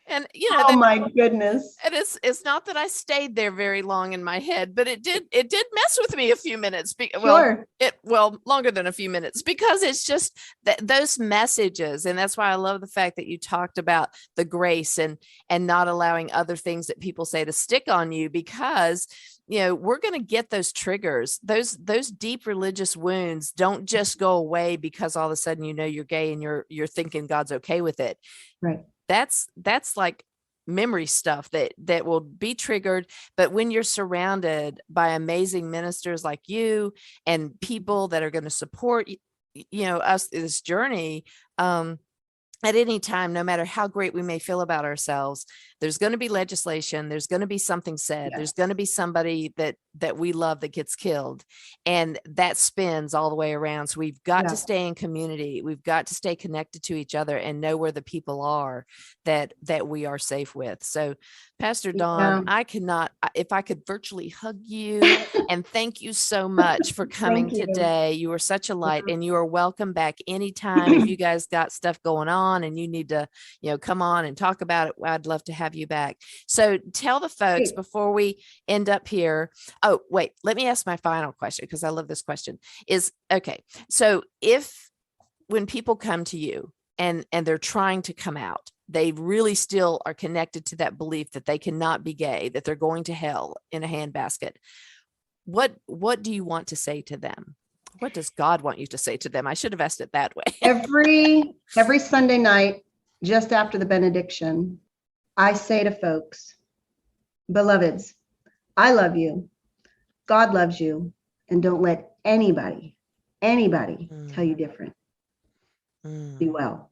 And oh my goodness. and it's not that I stayed there very long in my head, but it did mess with me a few minutes. Sure. Longer than a few minutes, because it's just those messages. And that's why I love the fact that you talked about the grace and not allowing other things that people say to stick on you, because we're going to get those triggers. Those deep religious wounds don't just go away because all of a sudden you're gay and you're thinking God's okay with it. Right. That's like memory stuff that will be triggered. But when you're surrounded by amazing ministers like you and people that are going to support us in this journey, at any time, no matter how great we may feel about ourselves, there's going to be legislation. There's going to be something said. Yes. There's going to be somebody that we love that gets killed, and that spins all the way around. So we've got to stay in community. We've got to stay connected to each other and know where the people are that we are safe with. So, Pastor Dawn, I cannot, if I could virtually hug you and thank you so much for coming today. You are such a light, and you are welcome back anytime. If you guys got stuff going on and you need to, come on and talk about it, I'd love to have you back. So tell the folks before we end up here. Oh, wait, let me ask my final question, because I love this question. Okay. So when people come to you and they're trying to come out, they really still are connected to that belief that they cannot be gay, that they're going to hell in a handbasket. What do you want to say to them? What does God want you to say to them? I should have asked it that way. Every Sunday night, just after the benediction, I say to folks, beloveds, I love you. God loves you. And don't let anybody tell you different. Be well.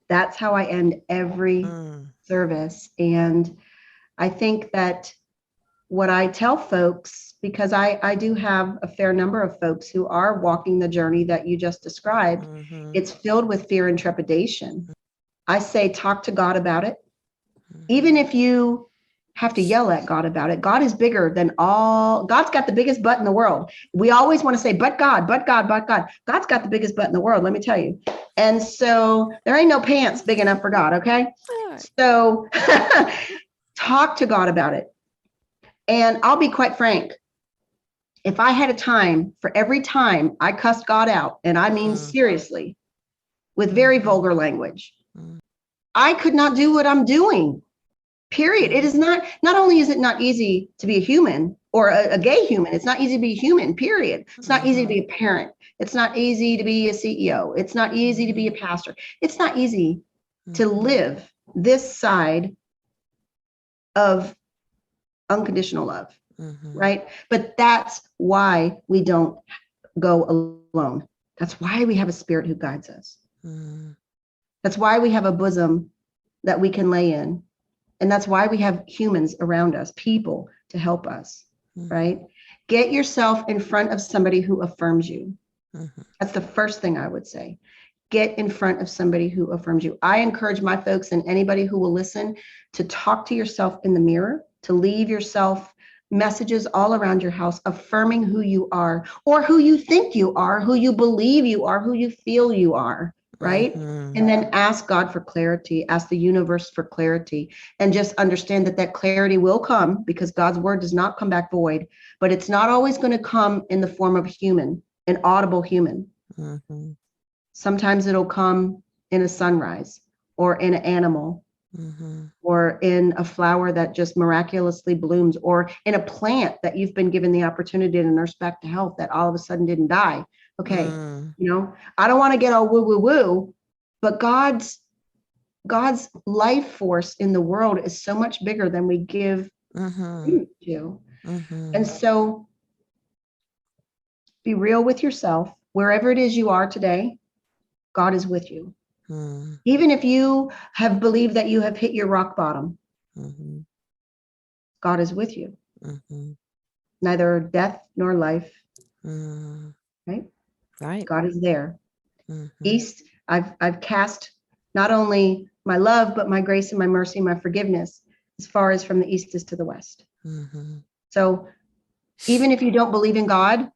That's how I end every service. And I think that what I tell folks, because I do have a fair number of folks who are walking the journey that you just described, it's filled with fear and trepidation. I say, talk to God about it. Even if you have to yell at God about it, God is bigger than all. God's got the biggest butt in the world. We always want to say, but God, but God, but God. God's got the biggest butt in the world, let me tell you. And so there ain't no pants big enough for God, okay? So talk to God about it. And I'll be quite frank. If I had a time for every time I cussed God out, and I mean seriously, with very vulgar language, I could not do what I'm doing. Period. It is not only is it not easy to be a human or a gay human, it's not easy to be a human, period. It's not easy to be a parent. It's not easy to be a CEO. It's not easy to be a pastor. It's not easy to live this side of unconditional love, right? But that's why we don't go alone. That's why we have a spirit who guides us. That's why we have a bosom that we can lay in. And that's why we have humans around us, people to help us, right? Get yourself in front of somebody who affirms you. That's the first thing I would say. Get in front of somebody who affirms you. I encourage my folks and anybody who will listen to talk to yourself in the mirror, to leave yourself messages all around your house affirming who you are, or who you think you are, who you believe you are, who you feel you are. Right? And then ask God for clarity, ask the universe for clarity, and just understand that clarity will come, because God's word does not come back void, but it's not always going to come in the form of human, an audible human. Sometimes it'll come in a sunrise, or in an animal, or in a flower that just miraculously blooms, or in a plant that you've been given the opportunity to nurse back to health that all of a sudden didn't die. Okay, I don't want to get all woo, but God's life force in the world is so much bigger than we give to. And so be real with yourself. Wherever it is you are today, God is with you. Even if you have believed that you have hit your rock bottom, God is with you. Neither death nor life, right? Right. God is there. Mhm. East, I've cast not only my love, but my grace and my mercy, my forgiveness, as far as from the east is to the west. Mhm. So even if you don't believe in God,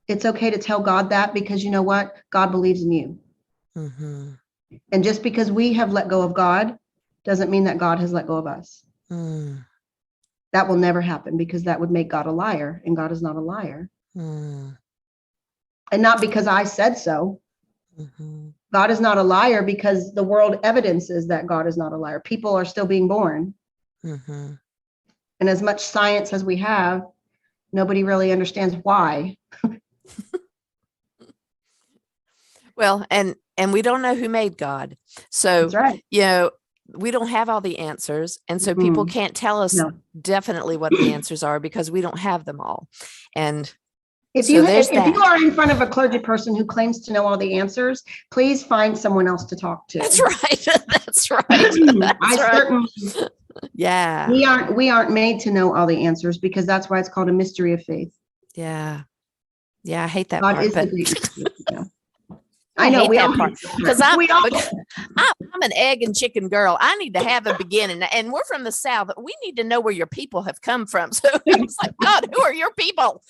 it's okay to tell God that, because you know what? God believes in you. Mhm. And just because we have let go of God doesn't mean that God has let go of us. Mm. That will never happen, because that would make God a liar, and God is not a liar. Mm. And not because I said so. Mhm. God is not a liar because the world evidences that God is not a liar. People are still being born. Mhm. And as much science as we have, nobody really understands why. Well, and we don't know who made God. So, That's right. we don't have all the answers. And so people Mm, can't tell us no. definitely what the answers are, because we don't have them all. And If so you there's if you that. are in front of a clergy person who claims to know all the answers, please find someone else to talk to. That's right. That's right. I That's right. certainly Yeah. we aren't made to know all the answers, because that's why it's called a mystery of faith. Yeah. Yeah. I hate that God part, is the but great mystery. Yeah. I I know hate we that all part hate because that. We all I'm an egg and chicken girl. I need to have a beginning, and we're from the South. We need to know where your people have come from. So it's like, God, who are your people?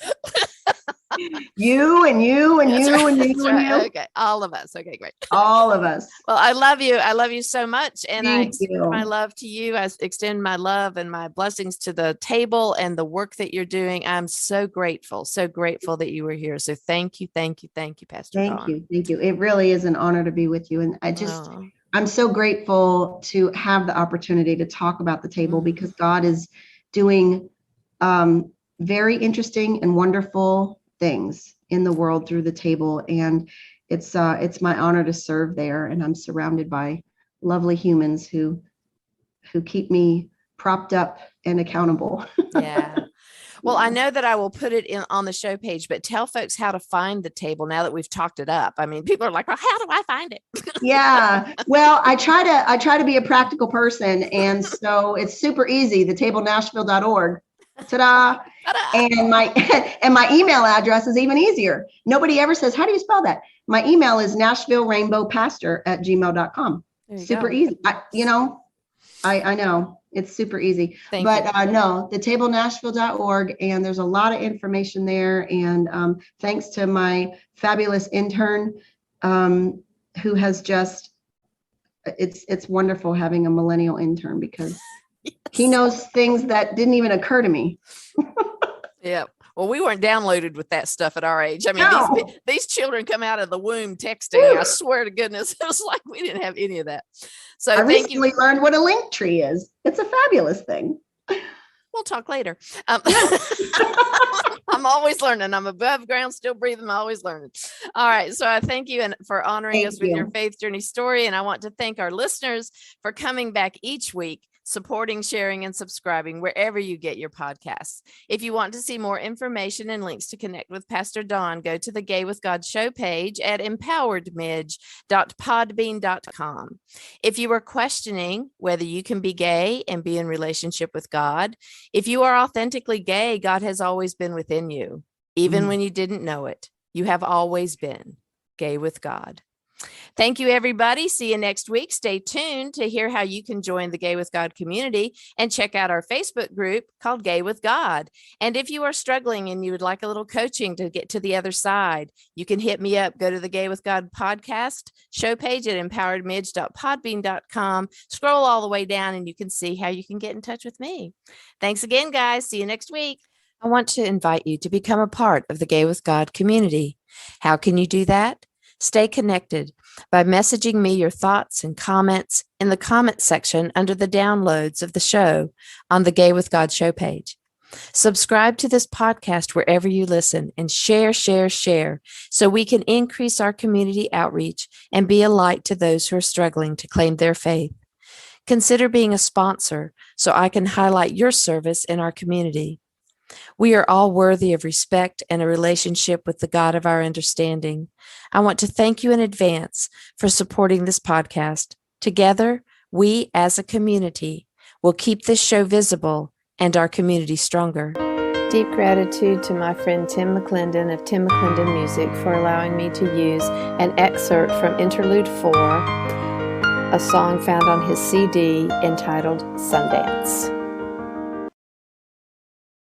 you and you and That's you right. and you That's and right. you. Okay, all of us. Okay, great. All of us. Well, I love you. I love you so much, and I Thank extend my you. love to you. I extend my love and my blessings to the table and the work that you're doing. I'm so grateful that you were here. So thank you, Pastor Thank Dawn. you. Thank you. It really is an honor to be with you. And Oh. I'm so grateful to have the opportunity to talk about the table, because God is doing very interesting and wonderful things in the world through the table. And it's my honor to serve there. And I'm surrounded by lovely humans who keep me propped up and accountable. Yeah. Well, I know that I will put it in on the show page, but tell folks how to find the table now that we've talked it up. I mean, people are like, well, how do I find it? Yeah. Well, I try to be a practical person. And so it's super easy, thetablenashville.org. Ta-da. Ta-da. And my email address is even easier. Nobody ever says, how do you spell that? My email is nashvillerainbowpastor@gmail.com. Super go. easy. I know it's super easy, Thank but you. no, thetablenashville.org, and there's a lot of information there. And thanks to my fabulous intern, who has just, it's wonderful having a millennial intern, because he knows things that didn't even occur to me. Yeah. Well, we weren't downloaded with that stuff at our age. I mean, No. these children come out of the womb texting. Whew. I swear to goodness, it was like we didn't have any of that. So I thank you. recently learned what a link tree is. It's a fabulous thing. We'll talk later. I'm always learning. I'm above ground, still breathing. I'm always learning. All right. So I thank you for honoring us with your faith journey story. And I want to thank our listeners for coming back each week, supporting, sharing, and subscribing wherever you get your podcasts. If you want to see more information and links to connect with Pastor Dawn, go to the Gay with God show page at empoweredmidge.podbean.com. If you are questioning whether you can be gay and be in relationship with God, if you are authentically gay, God has always been within you. Even when you didn't know it, you have always been gay with God. Thank you, everybody. See you next week. Stay tuned to hear how you can join the Gay with God community, and check out our Facebook group called Gay with God. And if you are struggling and you would like a little coaching to get to the other side, you can hit me up. Go to the Gay with God podcast show page at empoweredmidge.podbean.com. Scroll all the way down and you can see how you can get in touch with me. Thanks again, guys. See you next week. I want to invite you to become a part of the Gay with God community. How can you do that? Stay connected by messaging me your thoughts and comments in the comment section under the downloads of the show on the Gay with God show page. Subscribe to this podcast wherever you listen, and share so we can increase our community outreach and be a light to those who are struggling to claim their faith. Consider being a sponsor so I can highlight your service in our community. We are all worthy of respect and a relationship with the God of our understanding. I want to thank you in advance for supporting this podcast. Together, we as a community will keep this show visible and our community stronger. deep gratitude to my friend Tim McClendon of Tim McClendon Music for allowing me to use an excerpt from Interlude 4, a song found on his CD entitled Sundance.